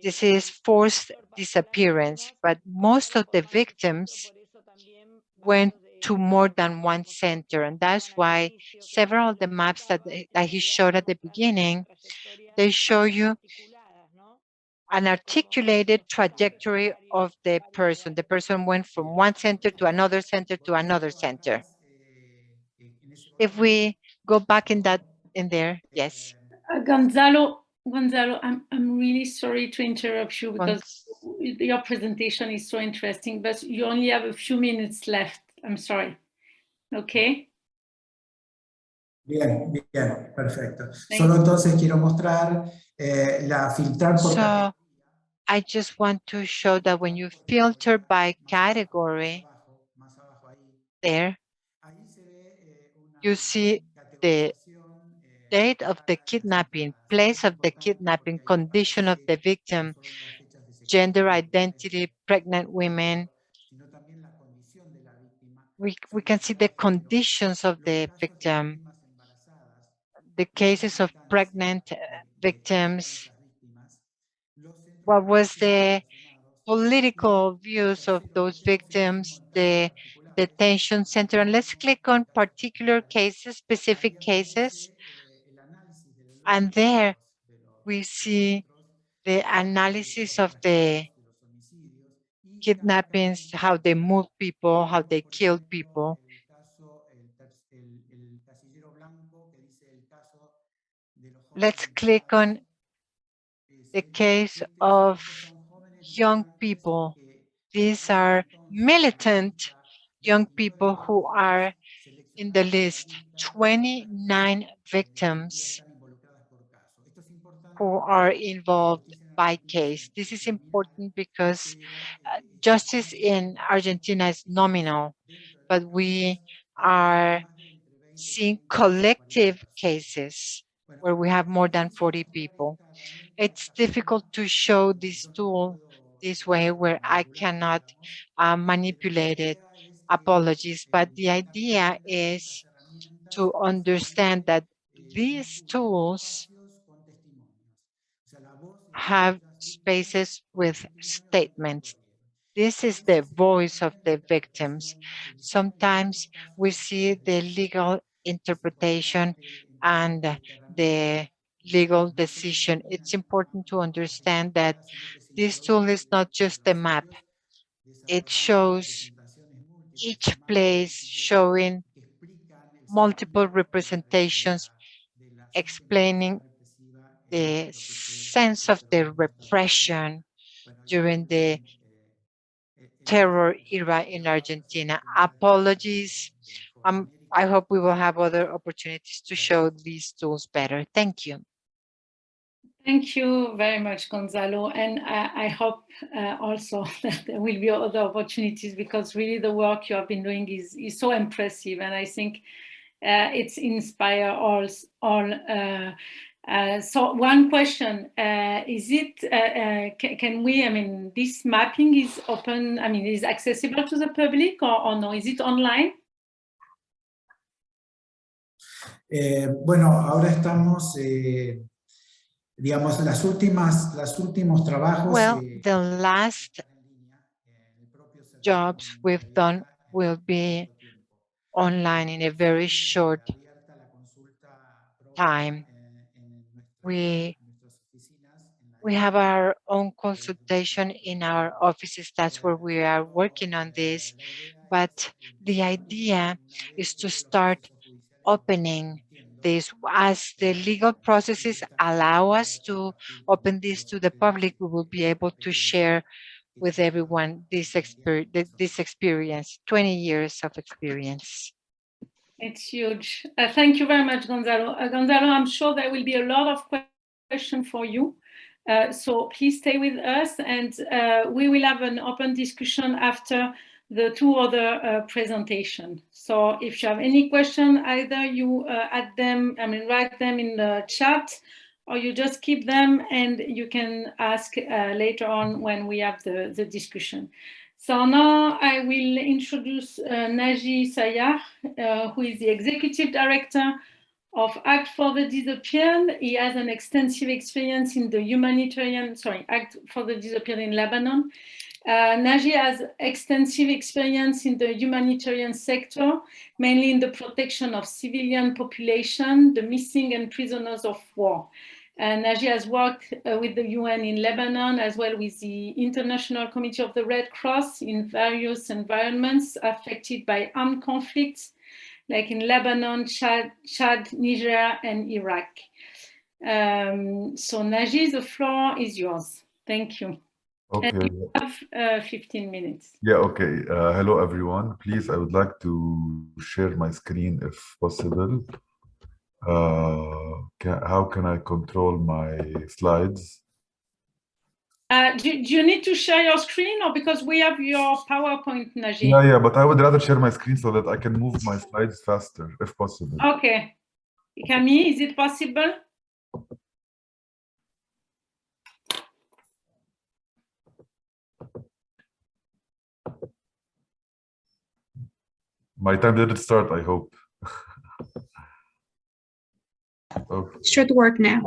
This is forced disappearance, but most of the victims went to more than one center. And that's why several of the maps that he showed at the beginning, they show you an articulated trajectory of the person. The person went from one center to another center to another center. If we go back in there, yes. Gonzalo, I'm really sorry to interrupt you because your presentation is so interesting, but you only have a few minutes left. I'm sorry. Okay. Bien, bien, perfecto. Solo entonces quiero mostrar la filtrar por So I just want to show that when you filter by category there, you see the date of the kidnapping, place of the kidnapping, condition of the victim, gender identity, pregnant women. We can see the conditions of the victim, the cases of pregnant victims, what was the political views of those victims, the detention center. And let's click on particular cases, specific cases. And there we see the analysis of the kidnappings, how they move people, how they kill people. Let's click on the case of young people. These are militant young people who are in the list, 29 victims who are involved by case. This is important because justice in Argentina is nominal, but we are seeing collective cases where we have more than 40 people. It's difficult to show this tool this way where I cannot manipulate it. Apologies, but the idea is to understand that these tools have spaces with statements. This is the voice of the victims. Sometimes we see the legal interpretation and the legal decision. It's important to understand that this tool is not just a map. It shows each place showing multiple representations, explaining the sense of the repression during the terror era in Argentina. Apologies. I hope we will have other opportunities to show these tools better. Thank you. Thank you very much, Gonzalo. And I hope also that there will be other opportunities, because really the work you have been doing is so impressive. And I think it's inspire all. So one question, is it, can we, I mean, this mapping is open, I mean, is accessible to the public or no? Is it online? Bueno, ahora estamos, digamos, los últimos trabajos. Well, the last jobs we've done will be online in a very short time. We have our own consultation in our offices. That's where we are working on this. But the idea is to start opening this as the legal processes allow us to open this to the public. We will be able to share with everyone this experience, 20 years of experience. It's huge. Thank you very much, Gonzalo. Gonzalo, I'm sure there will be a lot of questions for you. So please stay with us, and we will have an open discussion after the two other presentations. So if you have any question, either you add them, I mean, write them in the chat, or you just keep them and you can ask later on when we have the discussion. So now I will introduce Naji Sayar, who is the Executive Director of Act for the Disappeared. He has an extensive experience in the Act for the Disappeared in Lebanon. Naji has extensive experience in the humanitarian sector, mainly in the protection of civilian population, the missing and prisoners of war. Naji has worked with the UN in Lebanon, as well with the International Committee of the Red Cross in various environments affected by armed conflicts, like in Lebanon, Chad, Niger, and Iraq. So Naji, the floor is yours. Thank you. Okay. And you have 15 minutes. Yeah, okay. Hello, everyone. Please, I would like to share my screen if possible. How can I control my slides? Do you need to share your screen, or because we have your PowerPoint, Najib? Yeah, but I would rather share my screen so that I can move my slides faster, if possible. Okay. Camille, is it possible? My time didn't start, I hope. Okay. Should work now.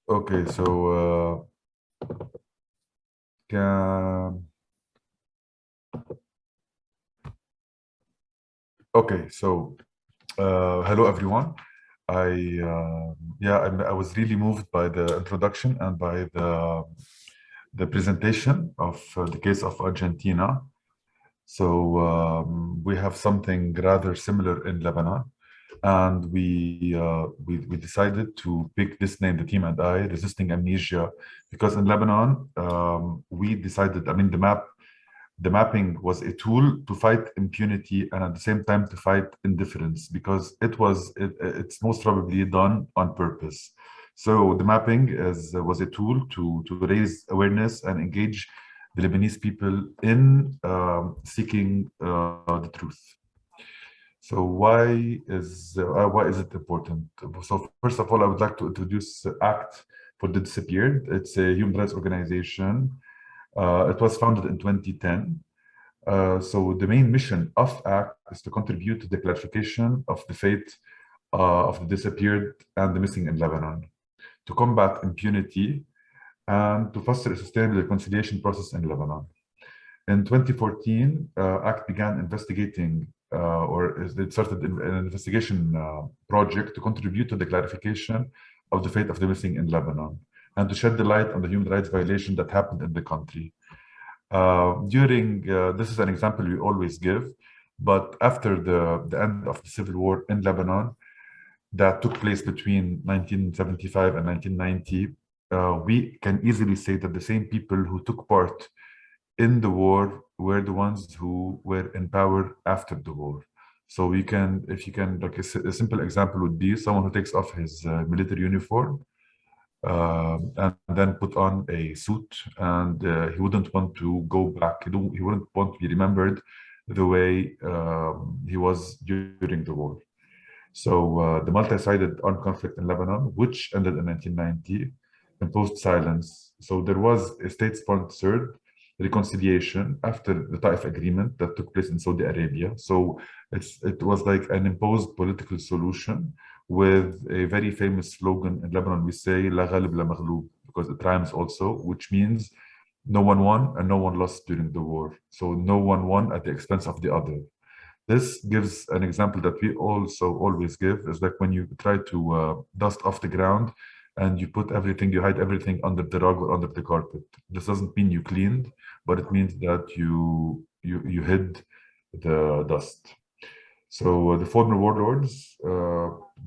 Okay, so hello everyone. I was really moved by the introduction and by the presentation of the case of Argentina. So we have something rather similar in Lebanon, and we decided to pick this name, the team and I, Resisting Amnesia, because in Lebanon we decided, I mean, the mapping was a tool to fight impunity and at the same time to fight indifference, because it's most probably done on purpose. So the mapping was a tool to raise awareness and engage the Lebanese people in seeking the truth. So why is it important? So first of all, I would like to introduce ACT for the Disappeared. It's a human rights organization. It was founded in 2010. So the main mission of ACT is to contribute to the clarification of the fate of the disappeared and the missing in Lebanon, to combat impunity, and to foster a sustainable reconciliation process in Lebanon. In 2014, ACT began investigating, it started an investigation project to contribute to the clarification of the fate of the missing in Lebanon, and to shed the light on the human rights violation that happened in the country. This is an example we always give, but after the end of the civil war in Lebanon that took place between 1975 and 1990, we can easily say that the same people who took part in the war were the ones who were in power after the war. So if you can, like a simple example would be someone who takes off his military uniform and then put on a suit, and he wouldn't want to go back. He wouldn't want to be remembered the way he was during the war. So the multi-sided armed conflict in Lebanon, which ended in 1990, imposed silence. So there was a state-sponsored reconciliation after the Taif agreement that took place in Saudi Arabia. So it was like an imposed political solution with a very famous slogan in Lebanon. We say "La ghalib la maghlub," because it rhymes also, which means no one won and no one lost during the war. So no one won at the expense of the other. This gives an example that we also always give, is like when you try to dust off the ground and you put everything, you hide everything under the rug or under the carpet. This doesn't mean you cleaned, but it means that you hid the dust. So the former warlords,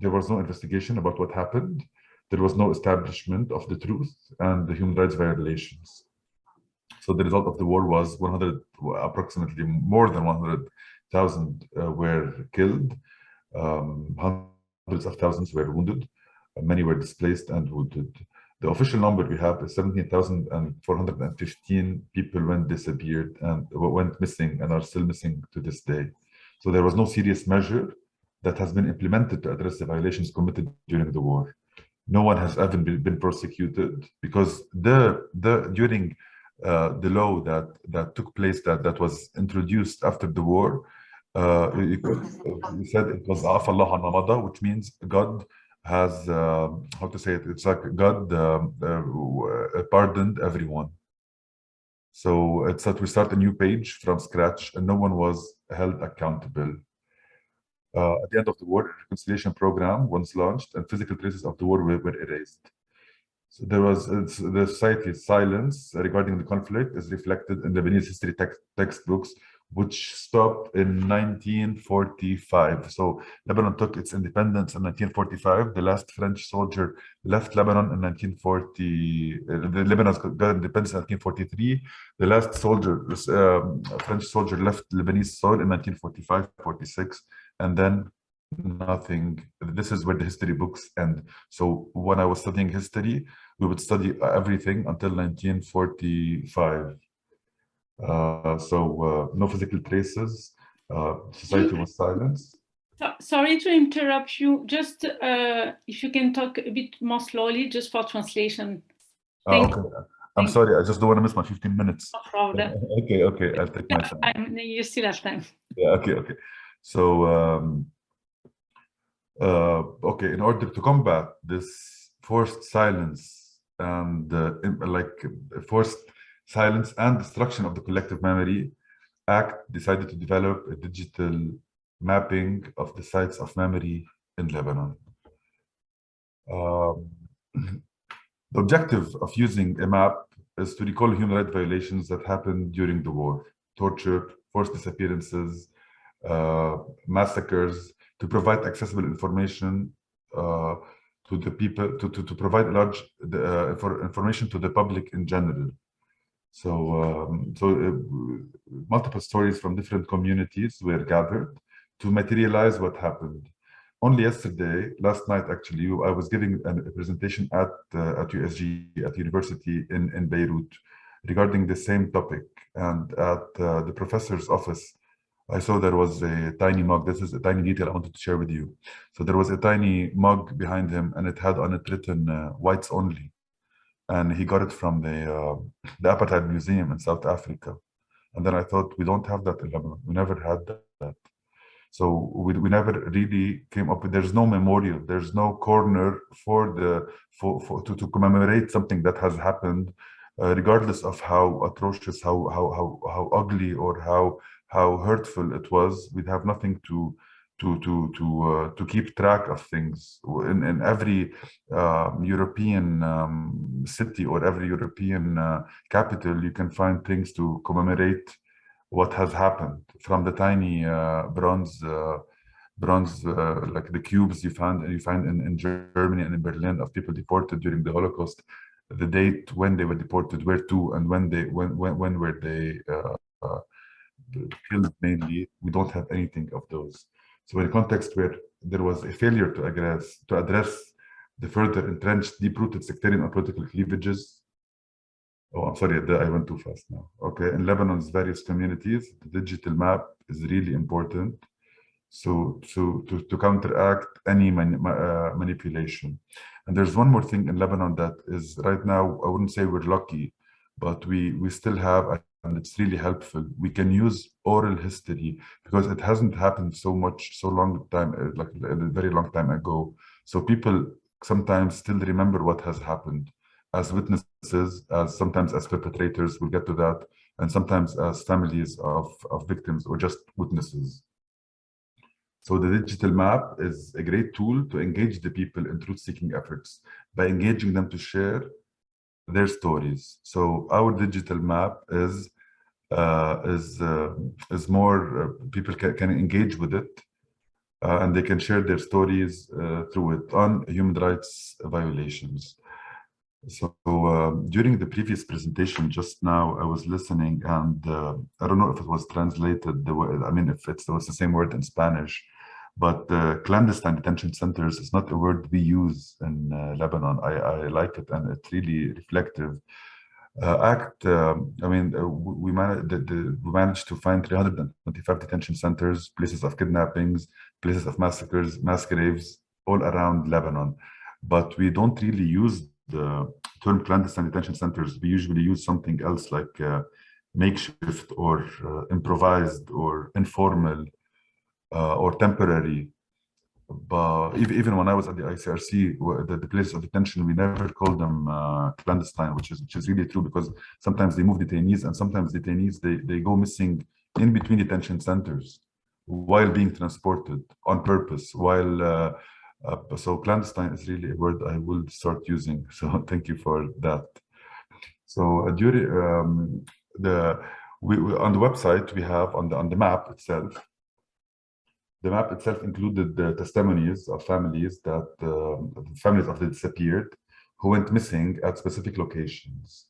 there was no investigation about what happened. There was no establishment of the truth and the human rights violations. So the result of the war was approximately more than 100,000 were killed, hundreds of thousands were wounded, many were displaced and wounded. The official number we have is 17,415 people went disappeared and went missing and are still missing to this day. So there was no serious measure that has been implemented to address the violations committed during the war. No one has ever been prosecuted, because during the law that took place, that was introduced after the war, we said it was Af Allah Namada, which means God has, how to say it, it's like God pardoned everyone. So it's that we start a new page from scratch and no one was held accountable. At the end of the war, a reconciliation program was launched and physical traces of the war were erased. So the society's silence regarding the conflict is reflected in Lebanese history textbooks, which stopped in 1945. So Lebanon took its independence in 1945. The last French soldier left Lebanon in 1940. Lebanon got independence in 1943. The last French soldier left Lebanese soil in 1945-46. and then nothing. This is where the history books end. So when I was studying history, we would study everything until 1945. No physical traces. Society was silenced. Sorry to interrupt you. Just if you can talk a bit more slowly, just for translation. Thank you. I'm sorry, I just don't want to miss my 15 minutes. No problem. Okay, I'll take my time. You still have time. Yeah, okay. So, okay, in order to combat this forced silence and forced silence and destruction of the collective memory, ACT decided to develop a digital mapping of the sites of memory in Lebanon. The objective of using a map is to recall human rights violations that happened during the war: torture, forced disappearances, massacres, to provide accessible information to the people, to provide large information to the public in general. Multiple stories from different communities were gathered to materialize what happened. Only yesterday, last night actually, I was giving a presentation at USG, at university in Beirut, regarding the same topic. And at the professor's office, I saw there was a tiny mug. This is a tiny detail I wanted to share with you. So there was a tiny mug behind him, and it had on it written "whites only," and he got it from the Apartheid Museum in South Africa. And then I thought, we don't have that in Lebanon. We never had that. So we never really came up with. There's no memorial. There's no corner to commemorate something that has happened, regardless of how atrocious, how ugly, or how hurtful it was. We'd have nothing to keep track of things. In every European city or every European capital, you can find things to commemorate what has happened, from the tiny bronze like the cubes you find in Germany and in Berlin of people deported during the Holocaust, the date when they were deported, where to, and when were they killed mainly. We don't have anything of those. So in a context where there was a failure to address the further entrenched, deep-rooted sectarian and political cleavages. Oh, I'm sorry, I went too fast now. Okay, in Lebanon's various communities, the digital map is really important. So to counteract any manipulation. And there's one more thing in Lebanon that is right now, I wouldn't say we're lucky, but we still have, and it's really helpful. We can use oral history because it hasn't happened so long time, like a very long time ago. So people sometimes still remember what has happened as witnesses, sometimes as perpetrators, we'll get to that, and sometimes as families of victims or just witnesses. So the digital map is a great tool to engage the people in truth-seeking efforts by engaging them to share their stories. So our digital map is more, people can engage with it, and they can share their stories through it on human rights violations. So during the previous presentation just now, I was listening, and I don't know if it was translated the way, I mean, if it was the same word in Spanish, but clandestine detention centers is not a word we use in Lebanon. I like it, and it's really reflective. I mean, we managed to find 325 detention centers, places of kidnappings, places of massacres, mass graves, all around Lebanon. But we don't really use the term clandestine detention centers. We usually use something else, like makeshift or improvised or informal or temporary. But even when I was at the ICRC, the places of detention, we never called them clandestine, which is really true, because sometimes they move detainees, and sometimes detainees they go missing in between detention centers while being transported on purpose. So clandestine is really a word I will start using. So thank you for that. So during on the website, we have on the map itself. The map itself included the testimonies of families of the disappeared who went missing at specific locations.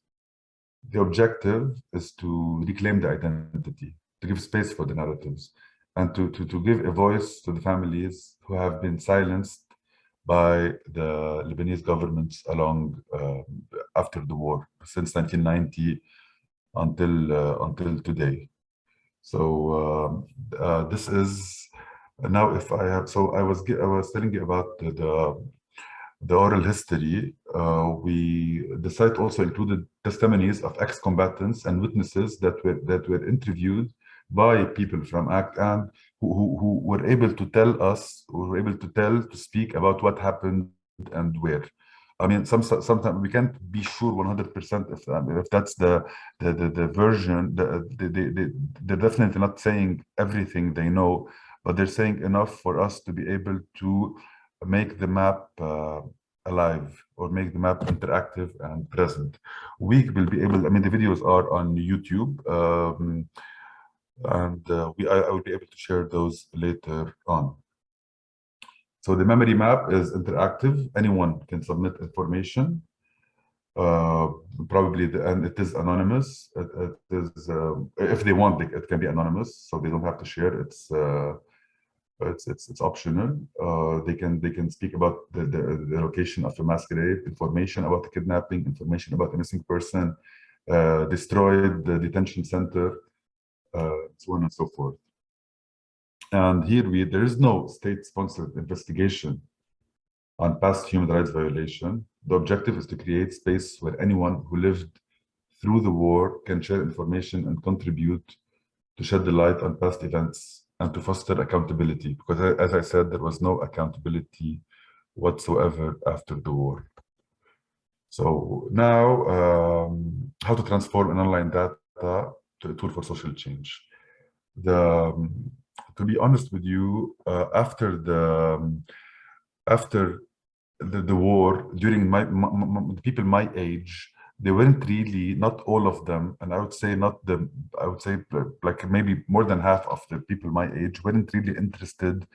The objective is to reclaim the identity, to give space for the narratives, and to give a voice to the families who have been silenced by the Lebanese governments along after the war, since 1990 until today. So this is now, if I have, so I was telling you about the oral history. The site also included testimonies of ex-combatants and witnesses that were interviewed by people from ACT and who were able to tell us, to speak about what happened and where. I mean, sometimes we can't be sure 100% if that's the version. They're definitely not saying everything they know, but they're saying enough for us to be able to make the map alive, or make the map interactive and present. We will be able, I mean, the videos are on YouTube, and I will be able to share those later on. So the memory map is interactive. Anyone can submit information. Probably, and it is anonymous. It is, if they want, it can be anonymous, so they don't have to share. It's optional. They can speak about the location of the masquerade, information about the kidnapping, information about the missing person, destroyed the detention center, so on and so forth. And here there is no state-sponsored investigation on past human rights violation. The objective is to create space where anyone who lived through the war can share information and contribute to shed the light on past events and to foster accountability. Because as I said, there was no accountability whatsoever after the war. So now, how to transform an online data to a tool for social change. To be honest with you, after the war, during the people my age, they weren't really, not all of them, and I would say like maybe more than half of the people my age weren't really interested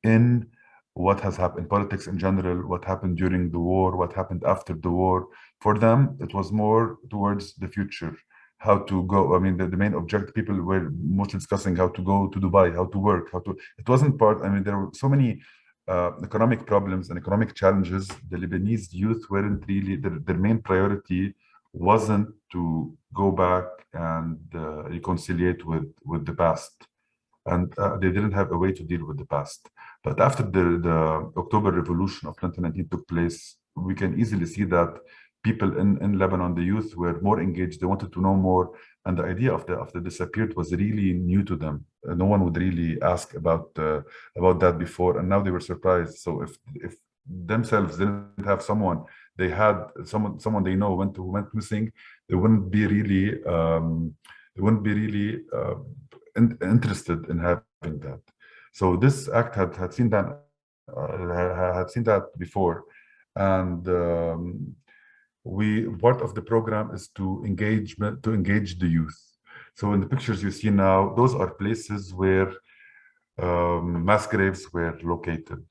in what has happened in politics in general, what happened during the war, what happened after the war. For them, it was more towards the future. How to go, I mean, the main objective, people were mostly discussing how to go to Dubai, how to work, it wasn't part, I mean, there were so many economic problems and economic challenges. The Lebanese youth weren't really, their main priority wasn't to go back and reconciliate with the past. And they didn't have a way to deal with the past. But after the October Revolution of 2019 took place, we can easily see that people in Lebanon, the youth, were more engaged. They wanted to know more, and the idea of the disappeared was really new to them. No one would really ask about that before, and now they were surprised. So if themselves didn't have someone, they had someone they know who went missing, they wouldn't be really interested in having that. So this act had seen that before, and part of the program is to engage the youth. So in the pictures you see now, those are places where mass graves were located.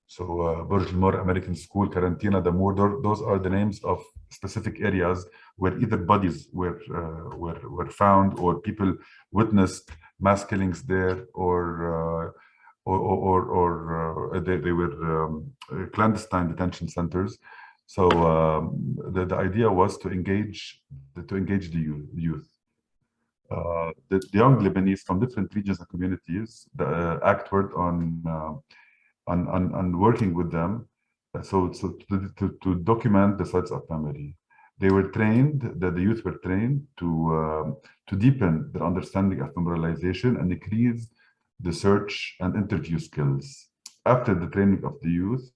So Burj al-Mor, American School, Karantina, Damour, those are the names of specific areas where either bodies were found, or people witnessed mass killings there, or they were clandestine detention centers. So the idea was to engage the youth. The young Lebanese from different regions and communities, the ACT worked on working with them, so to document the sites of memory. They were trained, the youth were trained to deepen their understanding of memorialization and increase the search and interview skills. After the training of the youth,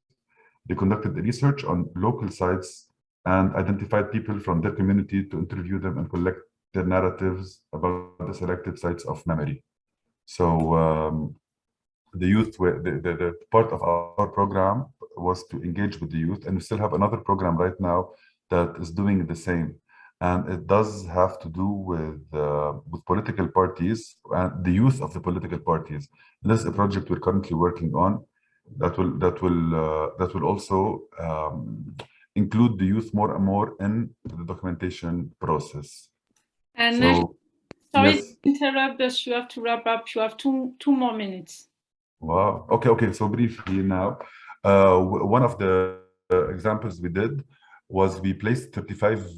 they conducted the research on local sites and identified people from their community to interview them and collect their narratives about the selected sites of memory. So the youth were the part of our program was to engage with the youth, and we still have another program right now that is doing the same, and it does have to do with political parties and the youth of the political parties. This is a project we're currently working on that will also include the youth more and more in the documentation process. And so, Sorry Yes. to interrupt, but you have to wrap up. You have two more minutes. Wow. Okay. So briefly now, one of the examples we did was we placed 35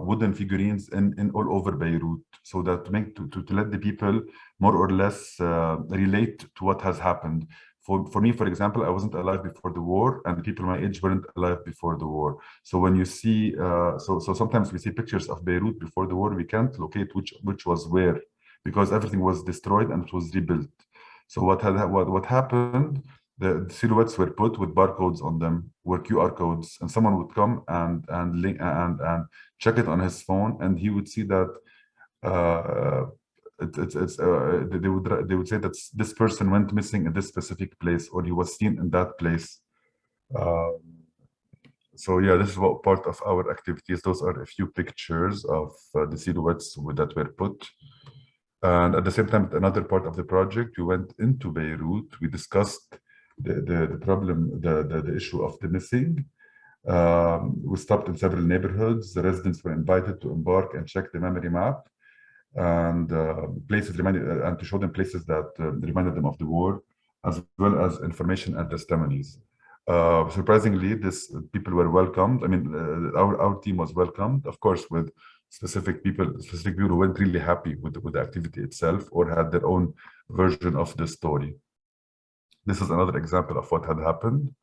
wooden figurines in all over Beirut, so that to let the people more or less relate to what has happened. For me, for example, I wasn't alive before the war, and people my age weren't alive before the war. So when you see, so sometimes we see pictures of Beirut before the war, we can't locate which was where, because everything was destroyed and it was rebuilt. So what happened? The silhouettes were put with barcodes on them, were QR codes, and someone would come and check it on his phone, and he would see that they would say that this person went missing in this specific place, or he was seen in that place. So yeah, this is what part of our activities. Those are a few pictures of the silhouettes that were put. And at the same time, another part of the project, we went into Beirut. We discussed the problem, the issue of the missing. We stopped in several neighborhoods. The residents were invited to embark and check the memory map, and places reminded, and to show them places that reminded them of the war, as well as information and testimonies. Surprisingly, people were welcomed. I mean, our team was welcomed, of course, with specific people who weren't really happy with the activity itself or had their own version of the story. This is another example of what had happened.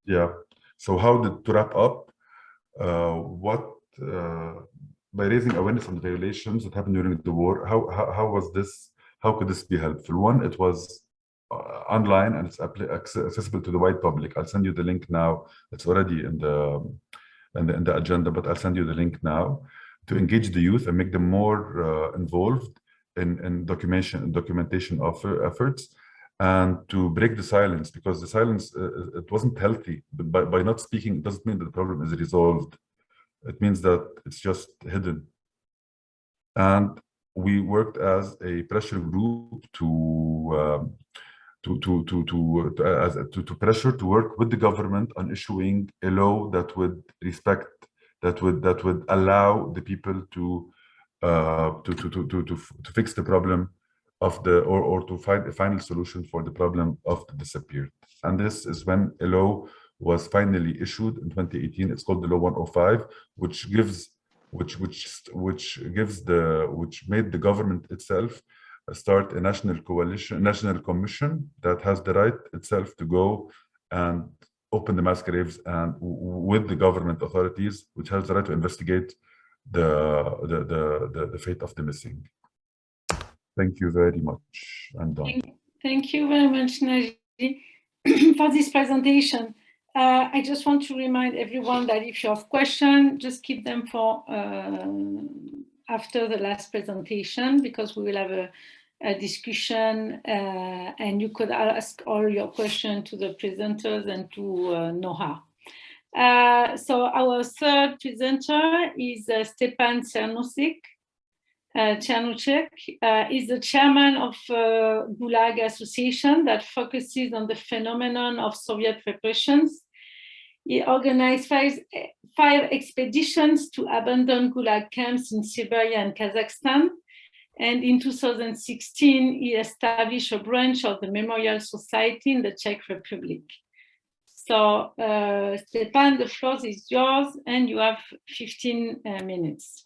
Yeah. So to wrap up, by raising awareness on the violations that happened during the war, how could this be helpful? One, it was online and it's accessible to the wide public. I'll send you the link now. It's already in the agenda, but I'll send you the link now to engage the youth and make them more involved in documentation of efforts, and to break the silence, because the silence, it wasn't healthy. But by not speaking, it doesn't mean that the problem is resolved. It means that it's just hidden. And we worked as a pressure group to pressure to work with the government on issuing a law that would allow the people to fix the problem of or to find a final solution for the problem of the disappeared. And this is when a law was finally issued in 2018. It's called the Law 105, which made the government itself start a national commission that has the right itself to go and open the mass graves, and with the government authorities, which has the right to investigate the fate of the missing. Thank you very much. I'm done. Thank you very much, Naji, for this presentation. I just want to remind everyone that if you have questions, just keep them for after the last presentation, because we will have a discussion, and you could ask all your questions to the presenters and to Noha. So our third presenter is Stephan Cernosick. Cernosick is the chairman of Gulag Association that focuses on the phenomenon of Soviet repressions. He organized five expeditions to abandoned Gulag camps in Siberia and Kazakhstan. And in 2016, he established a branch of the Memorial Society in the Czech Republic. So, Stephan, the floor is yours, and you have 15 minutes.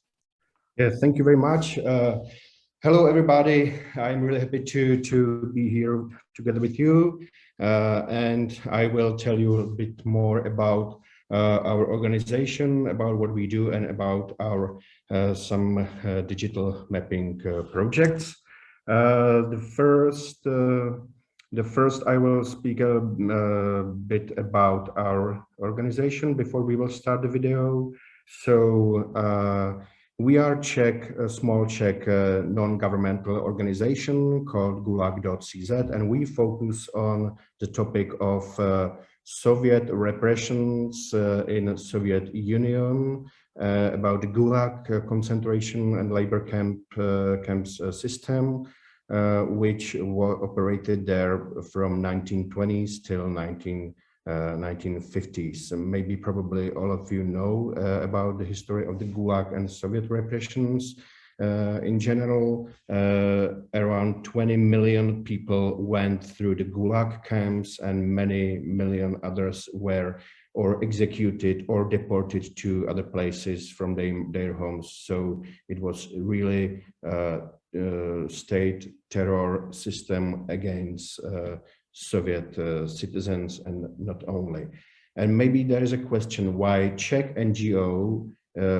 Yes, thank you very much. Hello, everybody. I'm really happy to be here together with you. And I will tell you a little bit more about our organization, about what we do, and about our some digital mapping projects. The first I will speak a bit about our organization before we will start the video. So we are a small Czech non-governmental organization called Gulag.cz, and we focus on the topic of Soviet repressions in the Soviet Union, about the Gulag concentration and labor camps system, which operated there from 1920s till 1950s. Maybe probably all of you know about the history of the Gulag and Soviet repressions. In general, around 20 million people went through the Gulag camps, and many million others were or executed or deported to other places from their homes. So it was really state terror system against Soviet citizens, and not only. And maybe there is a question why Czech NGO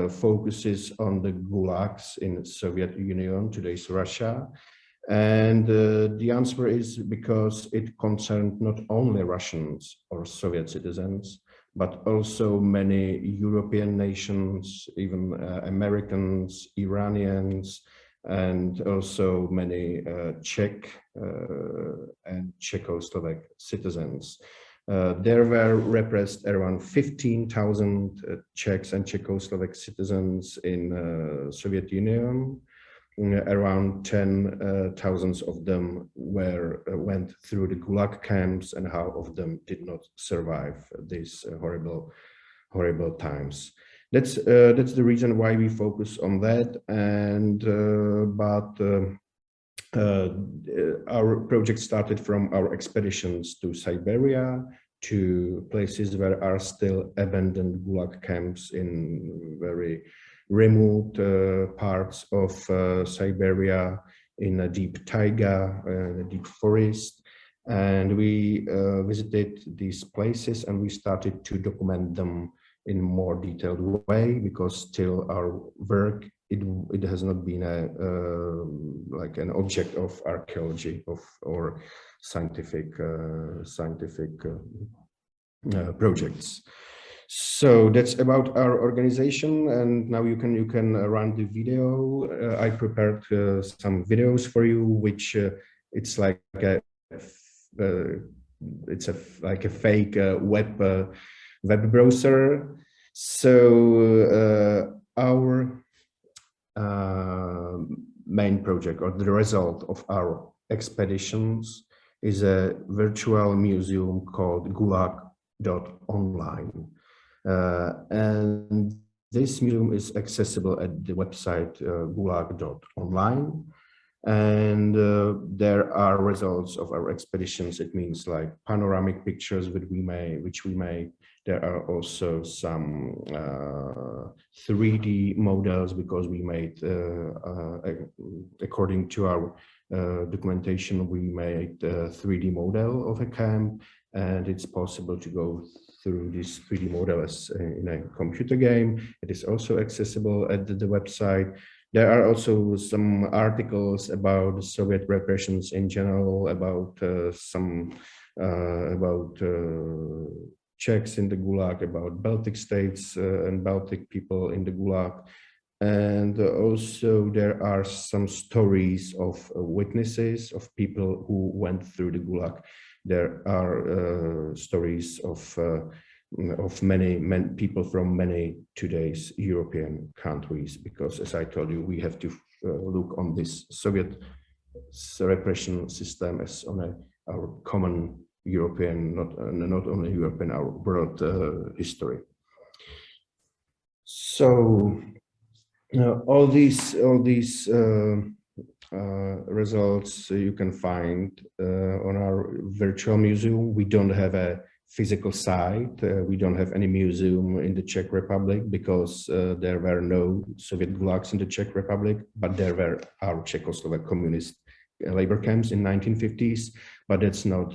focuses on the gulags in Soviet Union, today's Russia. And the answer is because it concerned not only Russians or Soviet citizens, but also many European nations, even Americans, Iranians, and also many Czech and Czechoslovak citizens. There were repressed around 15,000 Czechs and Czechoslovak citizens in Soviet Union. Around 10,000 of them went through the Gulag camps, and half of them did not survive these horrible times. That's the reason why we focus on that. And our project started from our expeditions to Siberia, to places where are still abandoned Gulag camps in very remote parts of Siberia, in a deep taiga, a deep forest. And we visited these places, and we started to document them in more detailed way, because still our work, it has not been like an object of archaeology or scientific projects. So that's about our organization, and now you can run the video. I prepared some videos for you, which it's like a fake web browser. So our main project, or the result of our expeditions, is a virtual museum called Gulag.online. And this museum is accessible at the website Gulag.online. And there are results of our expeditions. It means like panoramic pictures which we made. There are also some 3D models, because we made, according to our documentation, we made a 3D model of a camp, and it's possible to go through this 3D model as in a computer game. It is also accessible at the website. There are also some articles about the Soviet repressions in general, about Czechs in the Gulag, about Baltic states and Baltic people in the Gulag. And also there are some stories of witnesses, of people who went through the Gulag. There are stories of many people from many today's European countries, because, as I told you, we have to look on this Soviet repression system as on our common European, not only European, our world history. So all these results you can find on our virtual museum. We don't have a physical site. We don't have any museum in the Czech Republic, because there were no Soviet gulags in the Czech Republic, but there were our Czechoslovak communist labor camps in 1950s. But that's not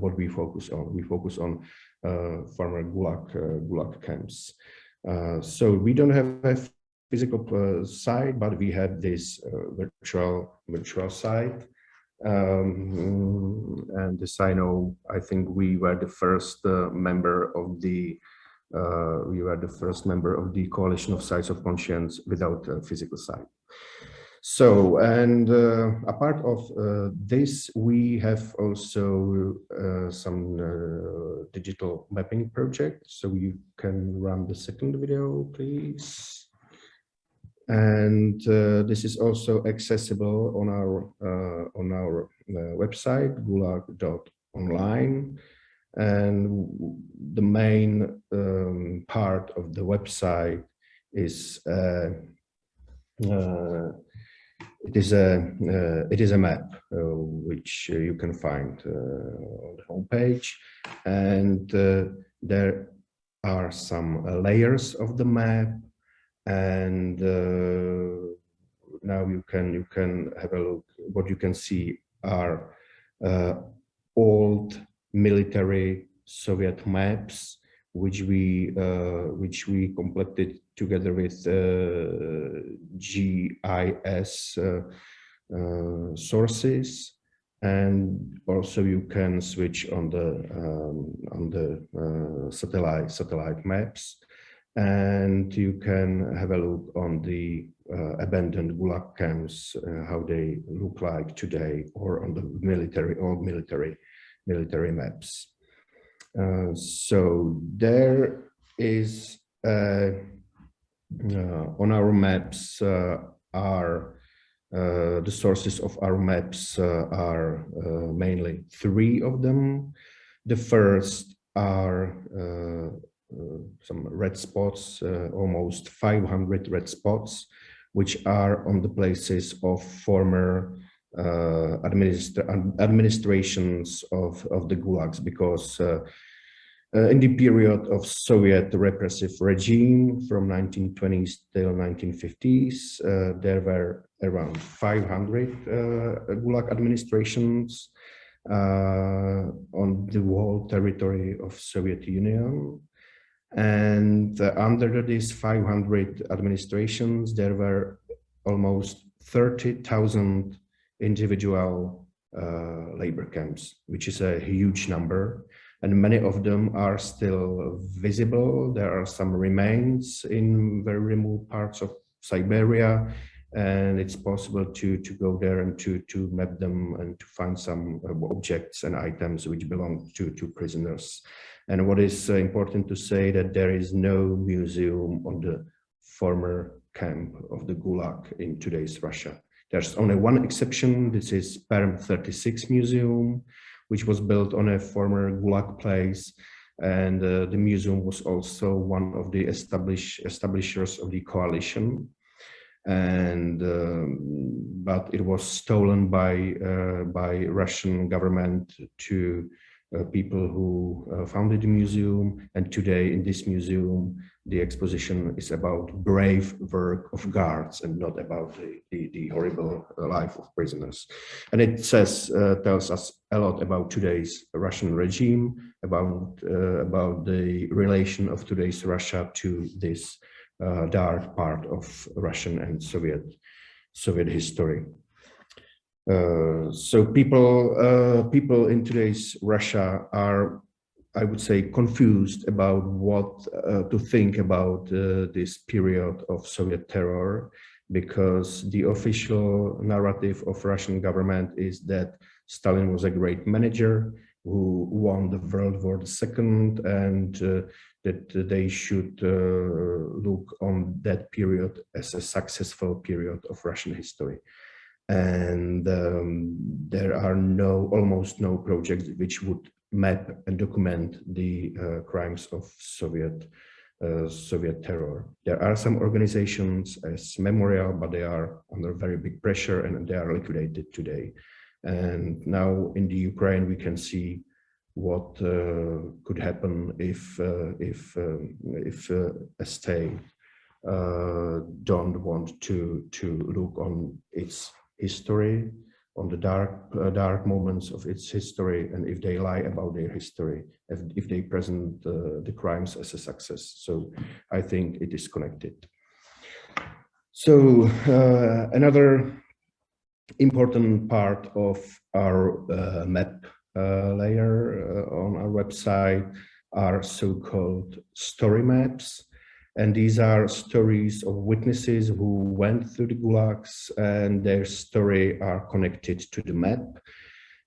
what we focus on. We focus on former gulag camps. So we don't have a physical site, but we have this virtual site. And as I know, I think we were the first member of the coalition of sites of conscience without a physical site. So, and apart of this, we have also some digital mapping project. So you can run the second video, please. And this is also accessible on our website gulag.online. And the main part of the website is it is a map which you can find on the homepage, and there are some layers of the map, and now you can have a look. What you can see are old military Soviet maps, which we completed together with GIS sources, and also you can switch on the satellite maps, and you can have a look on the abandoned Gulag camps, how they look like today, or on the military maps. So there is on our maps are the sources of our maps are mainly 3 of them. The first are some red spots, almost 500 red spots, which are on the places of former administrations of the Gulags, because in the period of Soviet repressive regime from 1920s till 1950s, there were around 500 Gulag administrations on the whole territory of Soviet Union. And under these 500 administrations, there were almost 30,000 individual labor camps, which is a huge number. And many of them are still visible. There are some remains in very remote parts of Siberia, and it's possible to go there and to map them and to find some objects and items which belong to prisoners. And what is important to say that there is no museum on the former camp of the Gulag in today's Russia. There's only one exception. This is Perm 36 Museum, which was built on a former Gulag place. And the museum was also one of the establishers of the coalition. And but it was stolen by Russian government to people who founded the museum. And today in this museum, the exposition is about brave work of guards and not about the horrible life of prisoners. And it tells us a lot about today's Russian regime, about the relation of today's Russia to this dark part of Russian and Soviet history. So people in today's Russia are, I would say, confused about what to think about this period of Soviet terror, because the official narrative of Russian government is that Stalin was a great manager who won the World War II, and that they should look on that period as a successful period of Russian history. And there are almost no projects which would map and document the crimes of Soviet terror. There are some organizations as Memorial, but they are under very big pressure and they are liquidated today. And now in the Ukraine, we can see what could happen if a state don't want to look on its history, on the dark moments of its history, and if they lie about their history, if they present the crimes as a success. So I think it is connected. So another important part of our map layer on our website are so-called story maps. And these are stories of witnesses who went through the Gulags, and their story are connected to the map.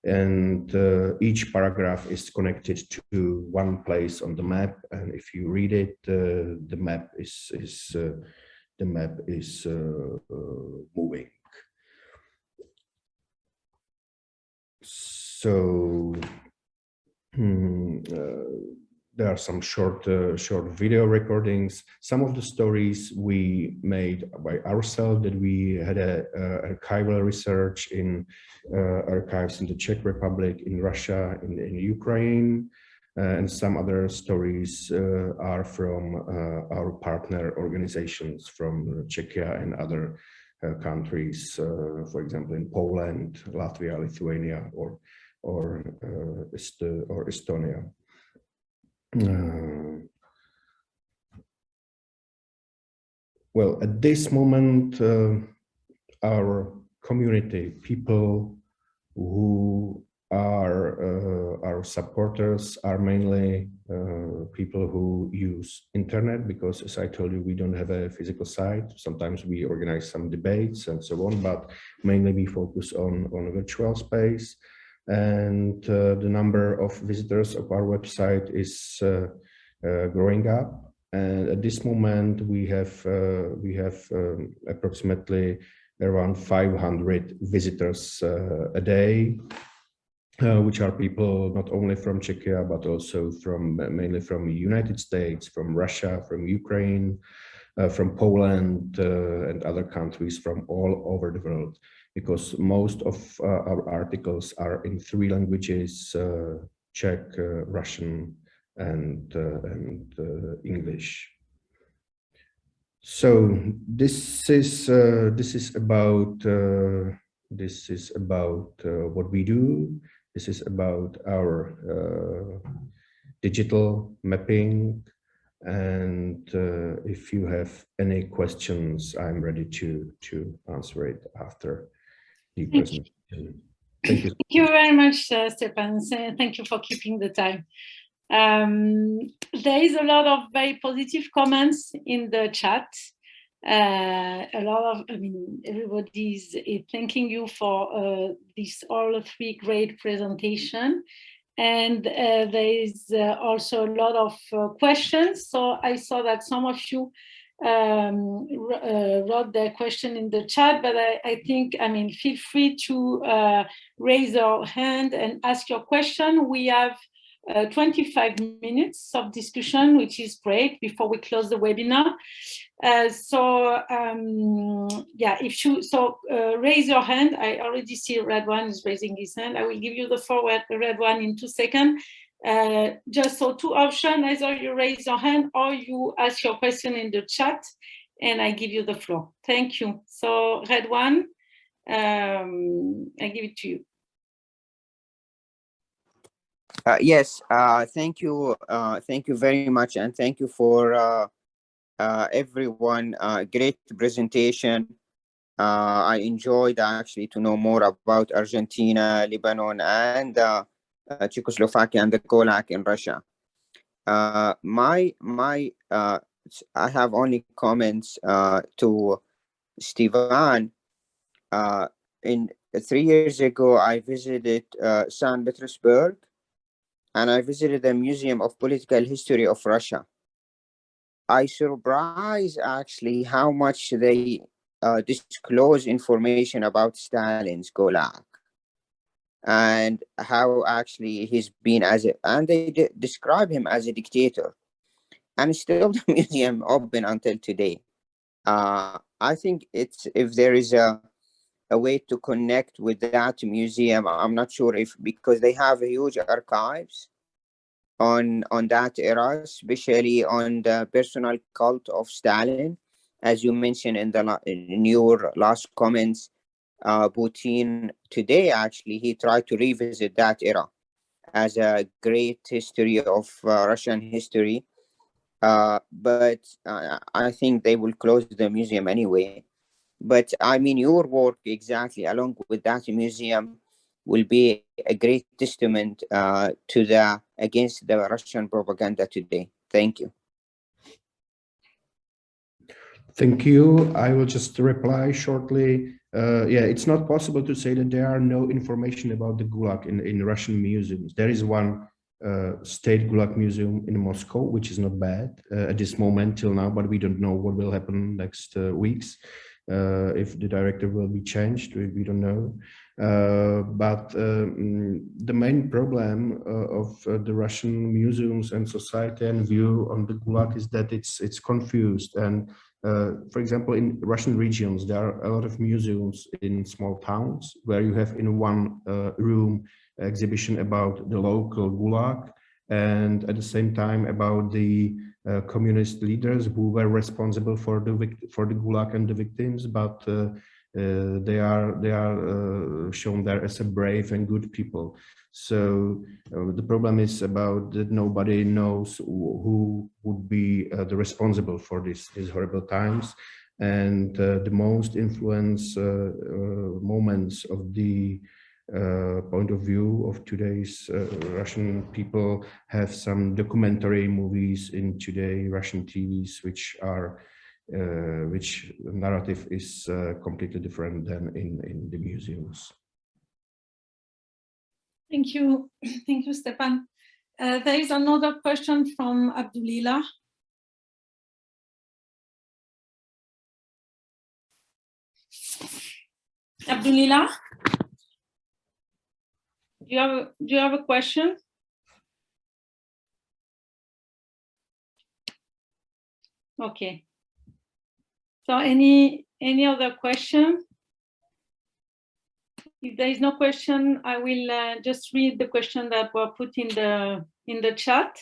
And each paragraph is connected to one place on the map. And if you read it, the map is moving. So there are some short video recordings. Some of the stories we made by ourselves, that we had a archival research in archives in the Czech Republic, in Russia, in Ukraine, and some other stories are from our partner organizations from Czechia and other countries, for example, in Poland, Latvia, Lithuania, or Estonia. Well, at this moment, our community, people who are our supporters, are mainly people who use internet, because, as I told you, we don't have a physical site. Sometimes we organize some debates and so on, but mainly we focus on a virtual space. And the number of visitors of our website is growing up. And at this moment, we have approximately around 500 visitors a day, which are people not only from Czechia, but also mainly from the United States, from Russia, from Ukraine, from Poland, and other countries from all over the world, because most of our articles are in 3 languages, Czech, Russian, and English. So this is about what we do. This is about our digital mapping. And if you have any questions, I'm ready to answer it after the presentation. Thank you. Thank you very much, Stephan. Thank you for keeping the time. There is a lot of very positive comments in the chat. Everybody is thanking you for this all 3 great presentation. And there is also a lot of questions. So I saw that some of you wrote their question in the chat, but I think, feel free to raise your hand and ask your question. We have 25 minutes of discussion, which is great, before we close the webinar. Raise your hand. I already see a red one is raising his hand. I will give you the red one in 2 seconds. Just so 2 options: either you raise your hand or you ask your question in the chat, and I give you the floor. Thank you. So red one, I give it to you. Yes, thank you very much, and thank you for everyone. Great presentation. I enjoyed actually to know more about Argentina, Lebanon, and Czechoslovakia and the Gulag in Russia. I have only comments to Stephan. In 3 years ago, I visited St. Petersburg, and I visited the Museum of Political History of Russia. I surprised actually how much they disclose information about Stalin's Gulag, and how actually he's been and they describe him as a dictator, and still the museum open until today. I think if there is a way to connect with that museum, I'm not sure because they have huge archives on that era, especially on the personal cult of Stalin, as you mentioned in your last comments. Putin today, actually, he tried to revisit that era as a great history of Russian history. But I think they will close the museum anyway. But your work exactly along with that museum will be a great testament to against the Russian propaganda today. Thank you. Thank you. I will just reply shortly. It's not possible to say that there are no information about the Gulag in Russian museums. There is one state Gulag museum in Moscow, which is not bad at this moment till now, but we don't know what will happen next weeks. If the director will be changed, we don't know. But the main problem of the Russian museums and society and view on the Gulag is that it's confused. And for example, in Russian regions, there are a lot of museums in small towns where you have in one room exhibition about the local Gulag, and at the same time about the communist leaders who were responsible for the Gulag and the victims, but they are shown there as a brave and good people. So the problem is about that nobody knows who would be the responsible for these horrible times, and the most influence moments of the point of view of today's Russian people have some documentary movies in today Russian TVs, which narrative is completely different than in the museums. Thank you, Stephan. There is another question from Abdulillah. Abdulillah, do you have a question? Okay. So any other question? If there is no question, I will just read the question that were put in the chat.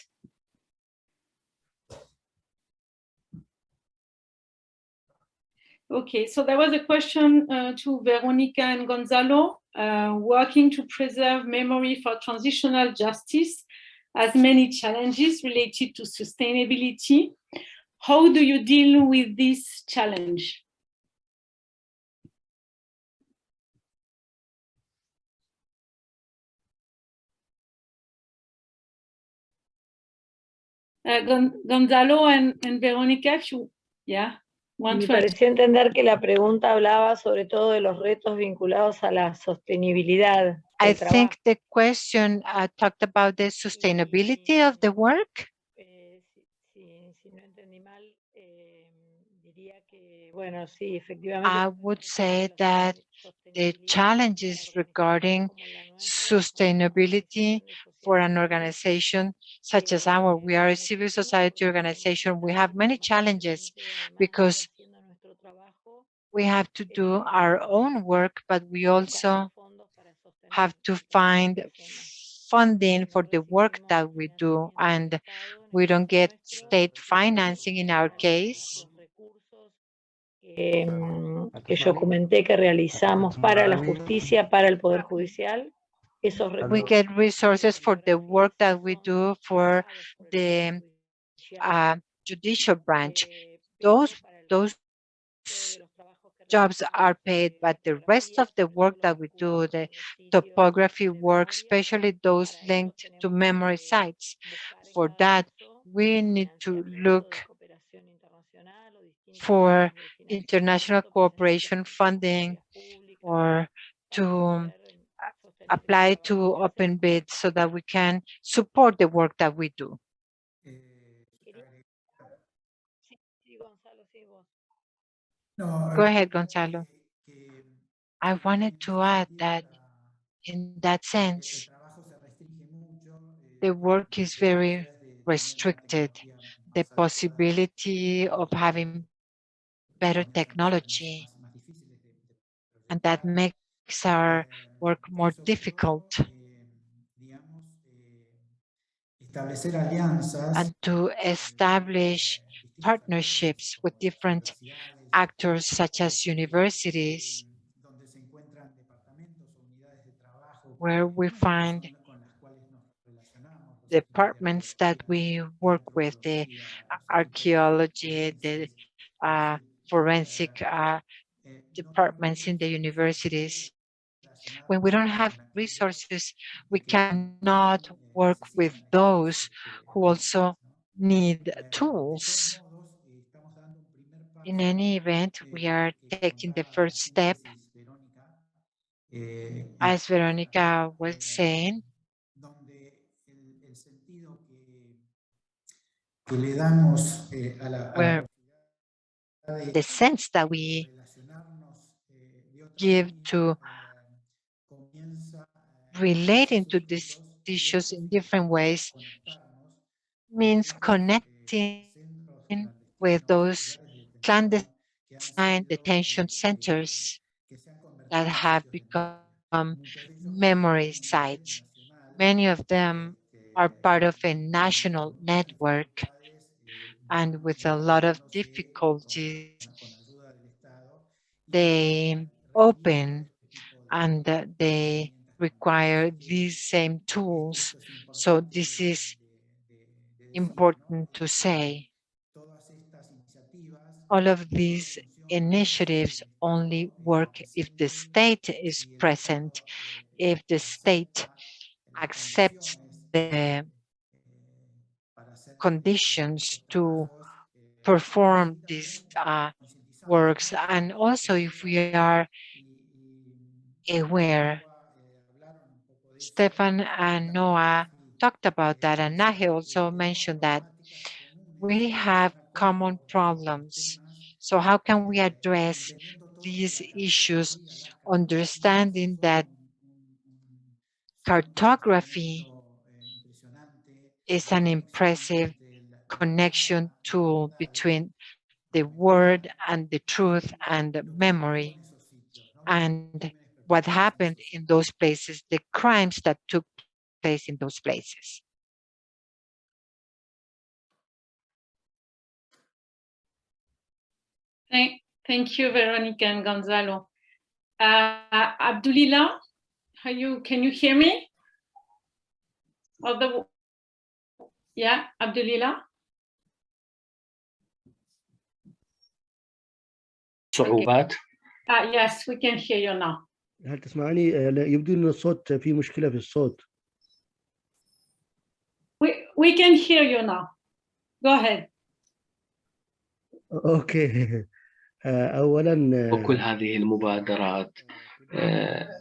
Okay, so there was a question to Veronica and Gonzalo, working to preserve memory for transitional justice has many challenges related to sustainability. How do you deal with this challenge? Gonzalo and Veronica, if you, Me pareció entender que la pregunta hablaba sobre todo de los retos vinculados a la sostenibilidad. I think the question talked about the sustainability of the work. I would say that the challenges regarding sustainability for an organization such as ours, we are a civil society organization, we have many challenges because we have to do our own work, but we also have to find funding for the work that we do, and we don't get state financing in our case. Que yo comenté que realizamos para la justicia, para el Poder Judicial. We get resources for the work that we do for the judicial branch. Those jobs are paid, but the rest of the work that we do, the topography work, especially those linked to memory sites, for that, we need to look for international cooperation funding or to apply to open bids so that we can support the work that we do. Go ahead, Gonzalo. I wanted to add that in that sense, the work is very restricted. The possibility of having better technology, and that makes our work more difficult. And to establish partnerships with different actors such as universities, where we find departments that we work with, the archaeology, the forensic departments in the universities. When we don't have resources, we cannot work with those who also need tools. In any event, we are taking the first step. As Veronica was saying, where the sense that we give to relating to these issues in different ways means connecting with those clandestine detention centers that have become memory sites. Many of them are part of a national network, and with a lot of difficulties, they open and they require these same tools. So this is important to say. All of these initiatives only work if the state is present, if the state accepts the conditions to perform these works, and also if we are aware. Stephan and Noah talked about that, and Nahi also mentioned that we have common problems. So how can we address these issues, understanding that cartography is an impressive connection tool between the word and the truth and the memory, and what happened in those places, the crimes that took place in those places. Thank you, Veronica and Gonzalo. Abdulillah, can you hear me? Yeah, Abdulillah? صعوبات. Yes, we can hear you now. هل تسمعني؟ يبدو ان الصوت في مشكلة في الصوت. We can hear you now. Go ahead. اوكي. اولا وكل هذه المبادرات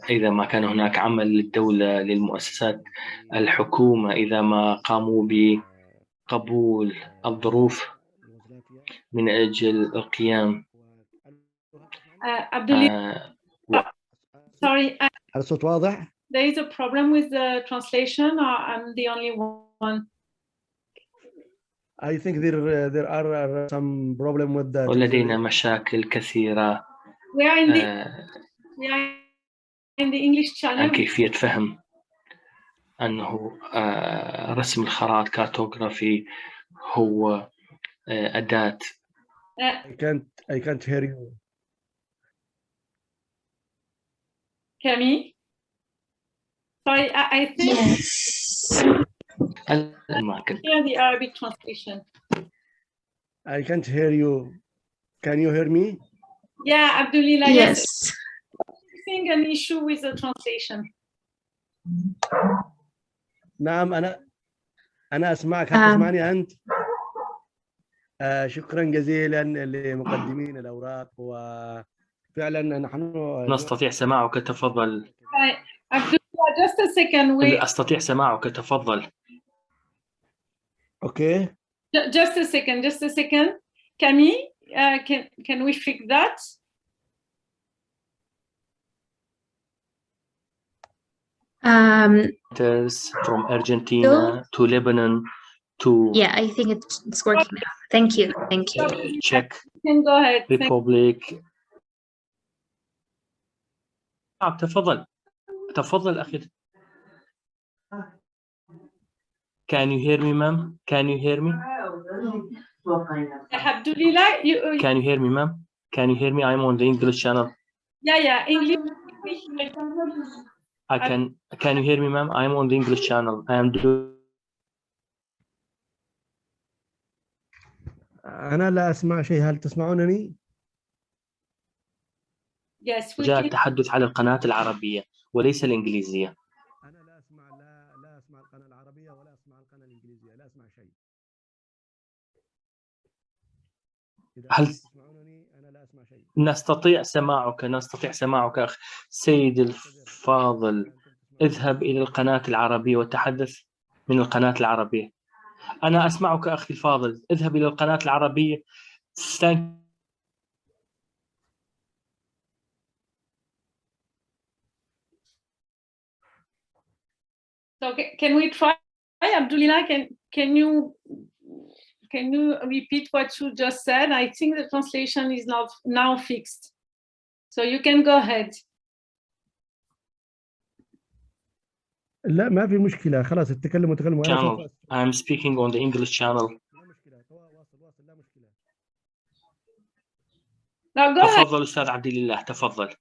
إذا ما كان هناك عمل للدولة للمؤسسات الحكومة، إذا ما قاموا بقبول الظروف من أجل القيام sorry. الصوت واضح؟ There is a problem with the translation, or I'm the only one? I think there are some problem with that. ولدينا مشاكل كثيرة. We are in the English channel. عن كيفية فهم أنه رسم الخرائط كارتوغرافي هو أداة. I can't hear you. Camille? Sorry, I think. Yes. Hear the Arabic translation. I can't hear you. Can you hear me? Yeah, Abdulillah. Yes. I think an issue with the translation. نعم أنا أسمعك. هل تسمعني أنت؟ شكرا جزيلا لمقدمين الأوراق، وفعلا نحن نستطيع سماعك، تفضل. Just a second. أستطيع سماعك، تفضل. Okay. Just a second. Camille, can we fix that? From Argentina to Lebanon to. Yeah, I think it's working now. Thank you. Czech go ahead. Republic. تفضل أخي. Can you hear me, ma'am? Can you hear me? Abdulillah, Can you hear me, ma'am? Can you hear me? I'm on the English channel. Yeah, English. Can you hear me, ma'am? I'm on the English channel. I am doing. أنا لا أسمع شيء. هل تسمعونني؟ Yes. جاء التحدث على القناة العربية وليس الإنجليزية. أنا لا أسمع القناة العربية ولا أسمع القناة الإنجليزية. لا أسمع شيء. هل تسمعونني؟ أنا لا أسمع شيء. نستطيع سماعك أخ سيد الفاضل. اذهب إلى القناة العربية وتحدث من القناة العربية. أنا أسمعك أخي الفاضل. اذهب إلى القناة العربية. So can we try, Abdulillah? Can you repeat what you just said? I think the translation is now fixed. So you can go ahead. لا ما في مشكلة خلاص التكلم وتكلم Channel. I'm speaking on the English channel. Now go ahead. تفضل أستاذ عبد الله تفضل.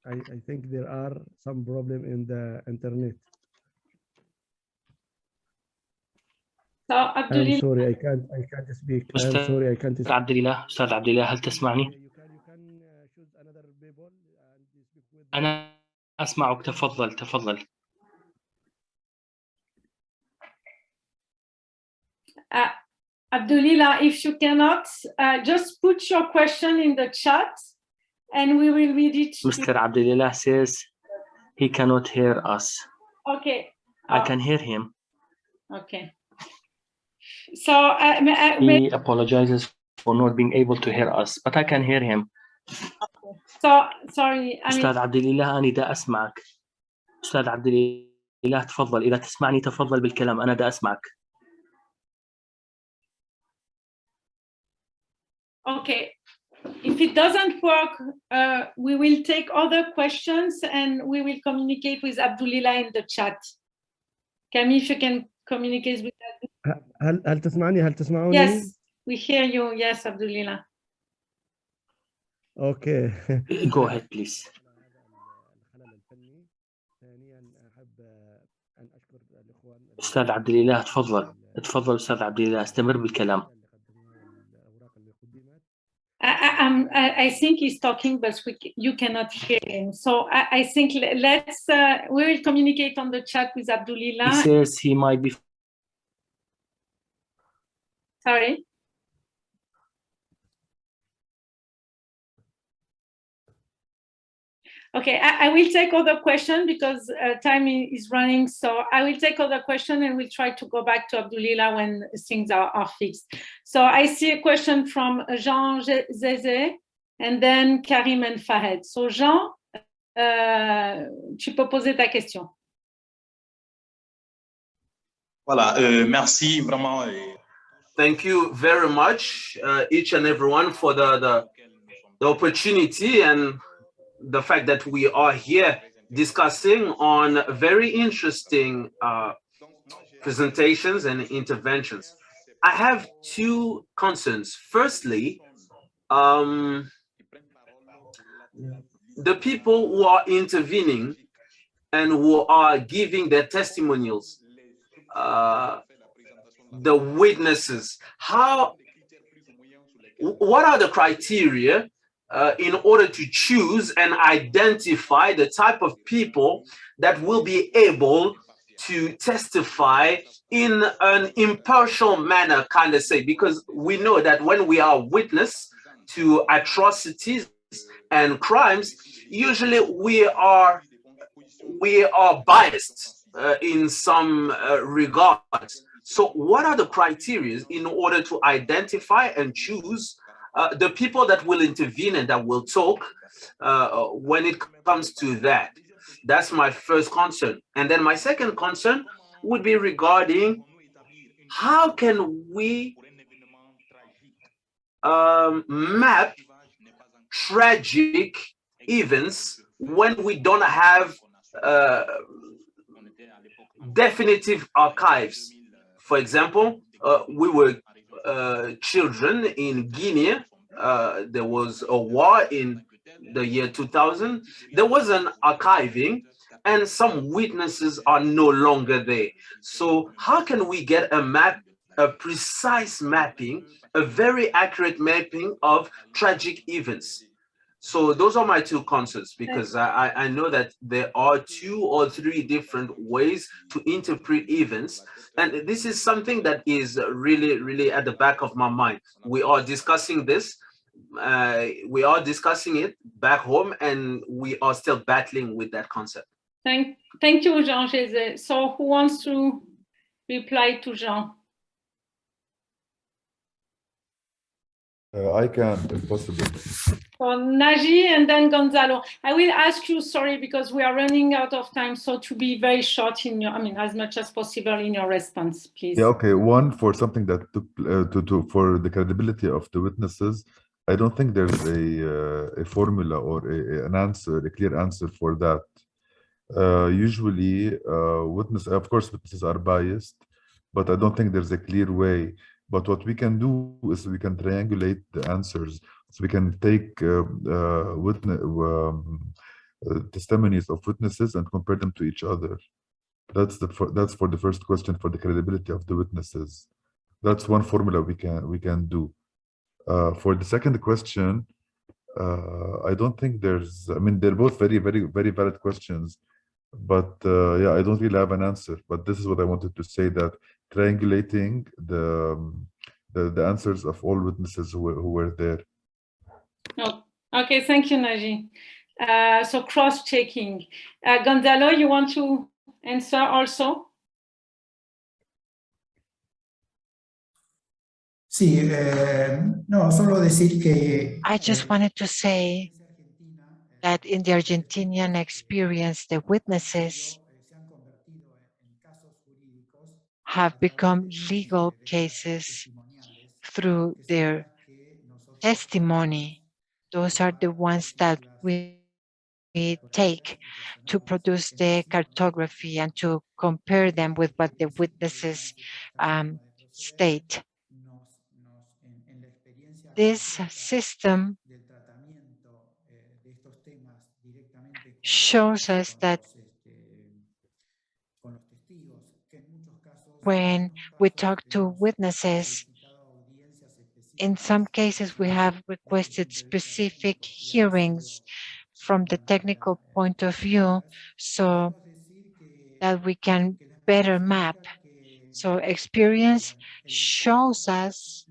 I think there are some problem in the internet. So I'm sorry, I can't speak. I'm sorry, I can't speak. أستاذ عبد الله هل تسمعني؟ أنا أسمعك تفضل. Abdulillah, if you cannot, just put your question in the chat and we will read it. Mr. Abdulillah says he cannot hear us. Okay. I can hear him. Okay. So he apologizes for not being able to hear us, but I can hear him. So sorry. أستاذ عبدالله أنا دا أسمعك. أستاذ عبدالله تفضل إذا تسمعني تفضل بالكلام أنا دا أسمعك. Okay. If it doesn't work, we will take other questions and we will communicate with Abdulillah in the chat. Camille, if you can communicate with us. هل تسمعوني؟ Yes, we hear you. Yes, Abdulillah. Okay. Go ahead, please. أستاذ عبد الله تفضل أستاذ عبد الله استمر بالكلام. I think he's talking, but you cannot hear him. So I think let's we will communicate on the chat with Abdulillah. He says he might be. Sorry. Okay, I will take other question because time is running. So I will take other question and we'll try to go back to Abdulillah when things are fixed. So I see a question from Jean Zézé and then Karim and Fahed. So Jean, tu peux poser ta question. Voilà, merci vraiment. Thank you very much, each and everyone, for the opportunity and the fact that we are here discussing on very interesting presentations and interventions. I have two concerns. Firstly, the people who are intervening and who are giving their testimonials, the witnesses, what are the criteria in order to choose and identify the type of people that will be able to testify in an impartial manner, kind of say, because we know that when we are witness to atrocities and crimes, usually we are biased in some regards. So what are the criteria in order to identify and choose the people that will intervene and that will talk when it comes to that? That's my first concern. And then my second concern would be regarding how can we map tragic events when we don't have definitive archives. For example, we were children in Guinea. There was a war in the year 2000. There was an archiving and some witnesses are no longer there. So how can we get a map, a precise mapping, a very accurate mapping of tragic events? So those are my two concerns, because I know that there are 2 or 3 different ways to interpret events. And this is something that is really, really at the back of my mind. We are discussing this. We are discussing it back home, and we are still battling with that concept. Thank you, Jean-José. So who wants to reply to Jean? I can, if possible. So Naji and then Gonzalo. I will ask you, sorry, because we are running out of time, so to be very short in your, I mean, as much as possible in your response, please. Yeah, okay. One, for something that took for the credibility of the witnesses, I don't think there's a formula or an answer, a clear answer for that. Usually, of course, witnesses are biased, but I don't think there's a clear way. But what we can do is we can triangulate the answers. So we can take testimonies of witnesses and compare them to each other. That's for the first question, for the credibility of the witnesses. That's one formula we can do. For the second question, I don't think there's. I mean, they're both very, very, very valid questions. But yeah, I don't really have an answer. But this is what I wanted to say, that triangulating the answers of all witnesses who were there. Oh, okay, thank you, Naji. So cross-checking. Gonzalo, you want to answer also? Sí, no, solo decir que... I just wanted to say that in the Argentinian experience, the witnesses have become legal cases through their testimony. Those are the ones that we take to produce the cartography and to compare them with what the witnesses state. This system shows us that when we talk to witnesses, in some cases we have requested specific hearings from the technical point of view so that we can better map. So experience shows us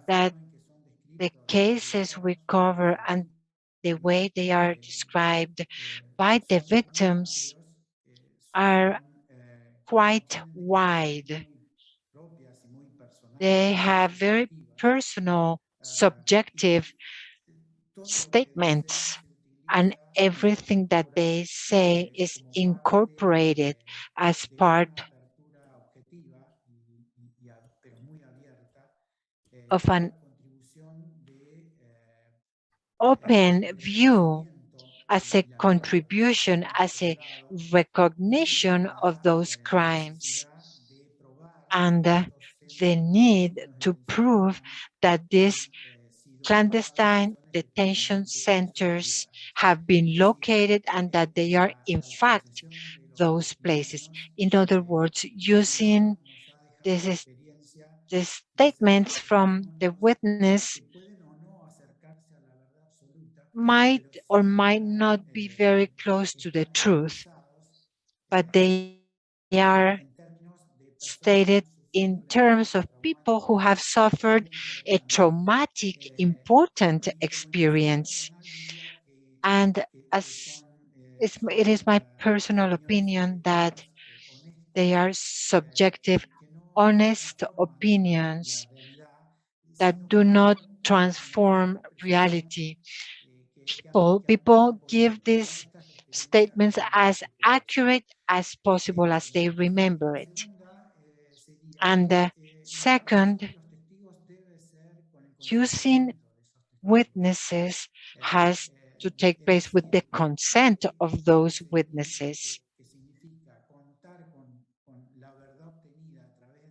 that the cases we cover and the way they are described by the victims are quite wide. They have very personal, subjective statements, and everything that they say is incorporated as part of an open view, as a contribution, as a recognition of those crimes, and the need to prove that these clandestine detention centers have been located and that they are in fact those places. In other words, using the statements from the witness might or might not be very close to the truth, but they are stated in terms of people who have suffered a traumatic, important experience. And as it is my personal opinion that they are subjective, honest opinions that do not transform reality. People give these statements as accurate as possible as they remember it. And second, using witnesses has to take place with the consent of those witnesses.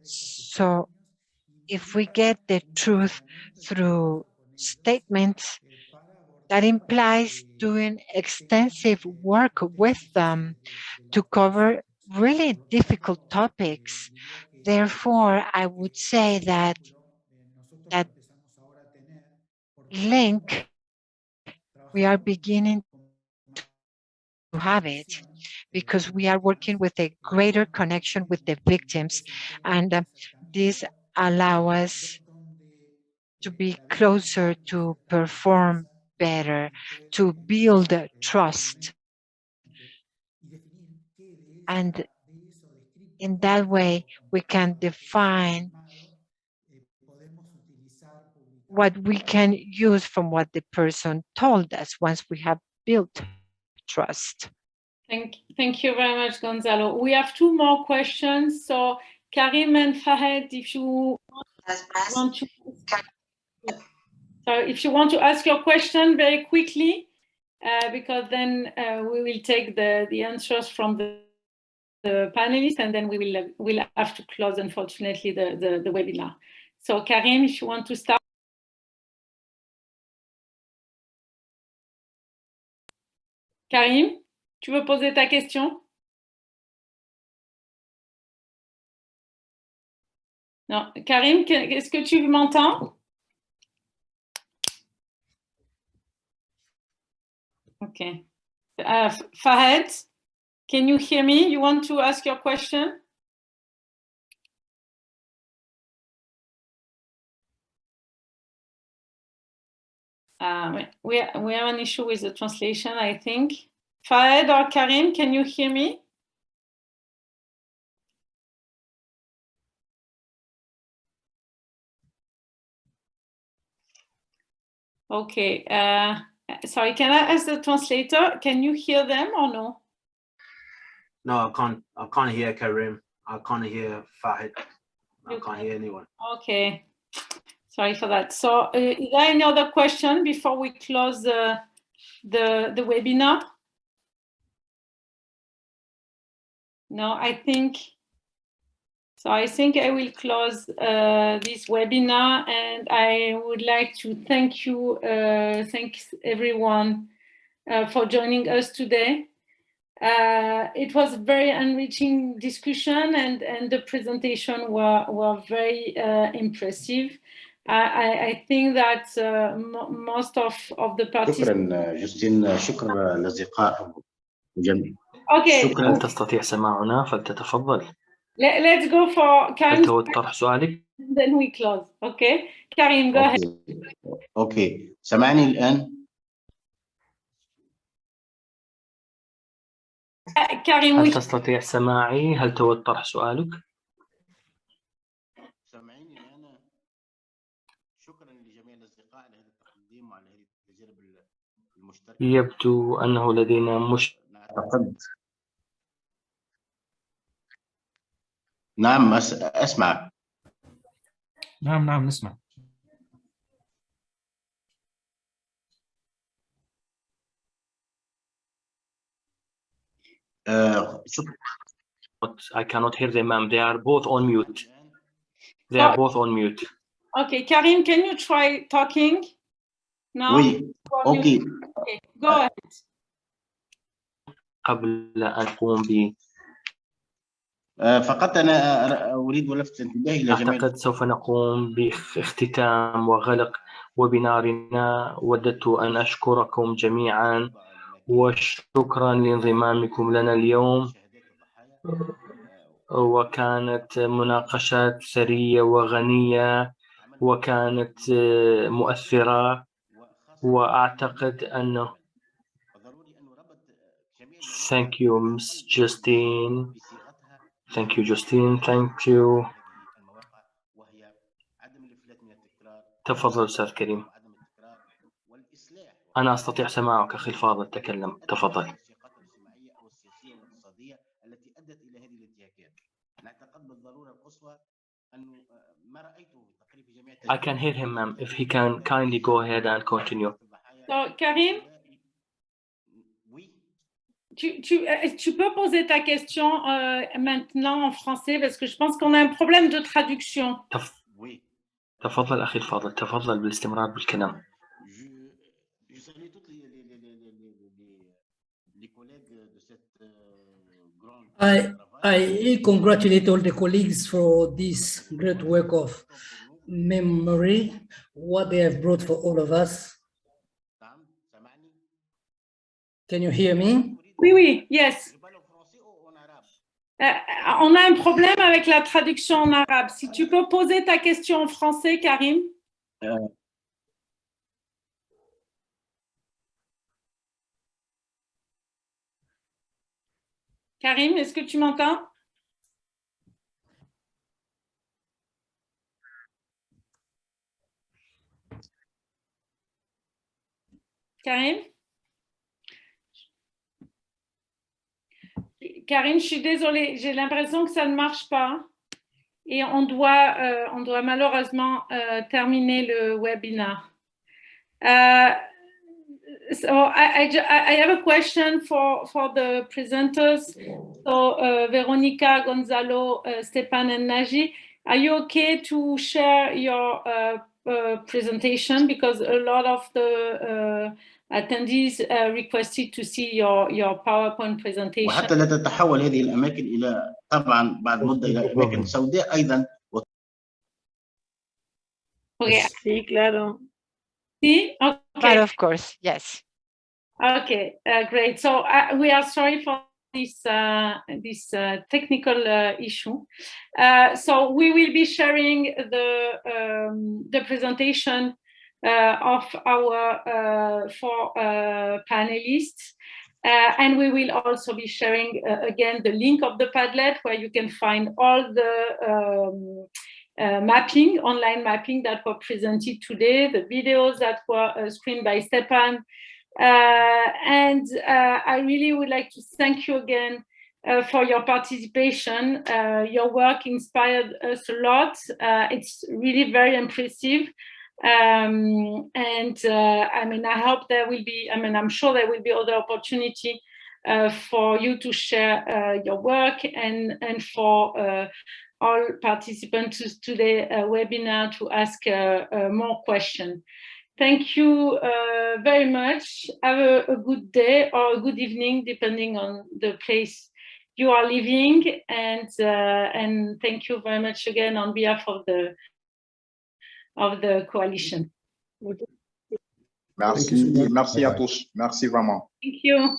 So if we get the truth through statements, that implies doing extensive work with them to cover really difficult topics. Therefore, I would say that link, we are beginning to have it because we are working with a greater connection with the victims, and this allows us to be closer, to perform better, to build trust. And in that way, we can define what we can use from what the person told us once we have built trust. Thank you very much, Gonzalo. We have two more questions. So Karim and Fahed, if you want to, if you want to ask your question very quickly, because then we will take the answers from the panelists, and then we'll have to close, unfortunately, the webinar. So Karim, if you want to start. Karim, tu veux poser ta question? Non, Karim, est-ce que tu m'entends? Okay. Fahed, can you hear me? You want to ask your question? We have an issue with the translation, I think. Fahed or Karim, can you hear me? Okay. Sorry, can I ask the translator? Can you hear them or no? No, I can't hear Karim. I can't hear Fahed. I can't hear anyone. Okay. Sorry for that. So is there any other question before we close the webinar? No, I think I will close this webinar, and I would like to thank you, thanks everyone for joining us today. It was a very enriching discussion, and the presentation were very impressive. I think that most of the participants. شكرا جوستين، شكرا للأصدقاء الجميع. Okay. هل تستطيع سماعنا؟ فلتتفضل. Let's go for Karim. هل تود طرح سؤالك؟ Then we close. Okay. Karim, go ahead. أوكي. سمعني الآن؟ كريم، هل تستطيع سماعي؟ هل تود طرح سؤالك؟ سامعيني أنا؟ شكرا لجميع الأصدقاء على هذا التقديم وعلى هذه التجربة المشتركة. يبدو أنه لدينا نعم أسمع. نعم نسمع. I cannot hear them, ma'am. They are both on mute. They are both on mute. Okay, Karim, can you try talking now? Oui. Okay. Okay, go ahead. قبل أن أقوم ب فقط أنا أريد ولفت انتباهي إلى جميع. أعتقد سوف نقوم باختتام وغلق وبنارنا. وددت أن أشكركم جميعا، وشكرا لانضمامكم لنا اليوم. وكانت مناقشات ثرية وغنية، وكانت مؤثرة، وأعتقد أنه Thank you, Ms. Justine. Thank you, Justine. Thank you. تفضل أستاذ كريم. أنا أستطيع سماعك أخي الفاضل، تكلم. تفضل. I can hear him, ma'am. If he can kindly go ahead and continue. So, Karim, tu peux poser ta question maintenant en français, parce que je pense qu'on a un problème de traduction. تفضل أخي الفاضل، تفضل بالاستمرار بالكلام. I congratulate all the colleagues for this great work of memory, what they have brought for all of us. Can you hear me? Oui, yes. On a un problème avec la traduction en arabe. Si tu peux poser ta question en français, Karim. Karim, est-ce que tu m'entends? Karim? Karim, je suis désolée, j'ai l'impression que ça ne marche pas et on doit malheureusement terminer le webinaire. So I have a question for the presenters. So Veronica, Gonzalo, Stephan, and Naji, are you okay to share your presentation, because a lot of the attendees requested to see your PowerPoint presentation. وحتى لا تتحول هذه الأماكن إلى طبعا بعد مدة إلى أماكن سوداء أيضا. Okay. Sí, claro. Sí? Okay. But of course, yes. Okay, great. So we are sorry for this technical issue. So we will be sharing the presentation of our four panelists. And we will also be sharing again the link of the Padlet, where you can find all the online mapping that were presented today, the videos that were screened by Stephan. And I really would like to thank you again for your participation. Your work inspired us a lot. It's really very impressive. I mean, I hope there will be, I'm sure there will be other opportunity for you to share your work and for all participants to today's webinar to ask more questions. Thank you very much. Have a good day or a good evening, depending on the place you are living. And thank you very much again on behalf of the coalition. Merci, merci à tous. Merci vraiment. Thank you.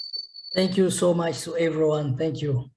Thank you so much to everyone. Thank you.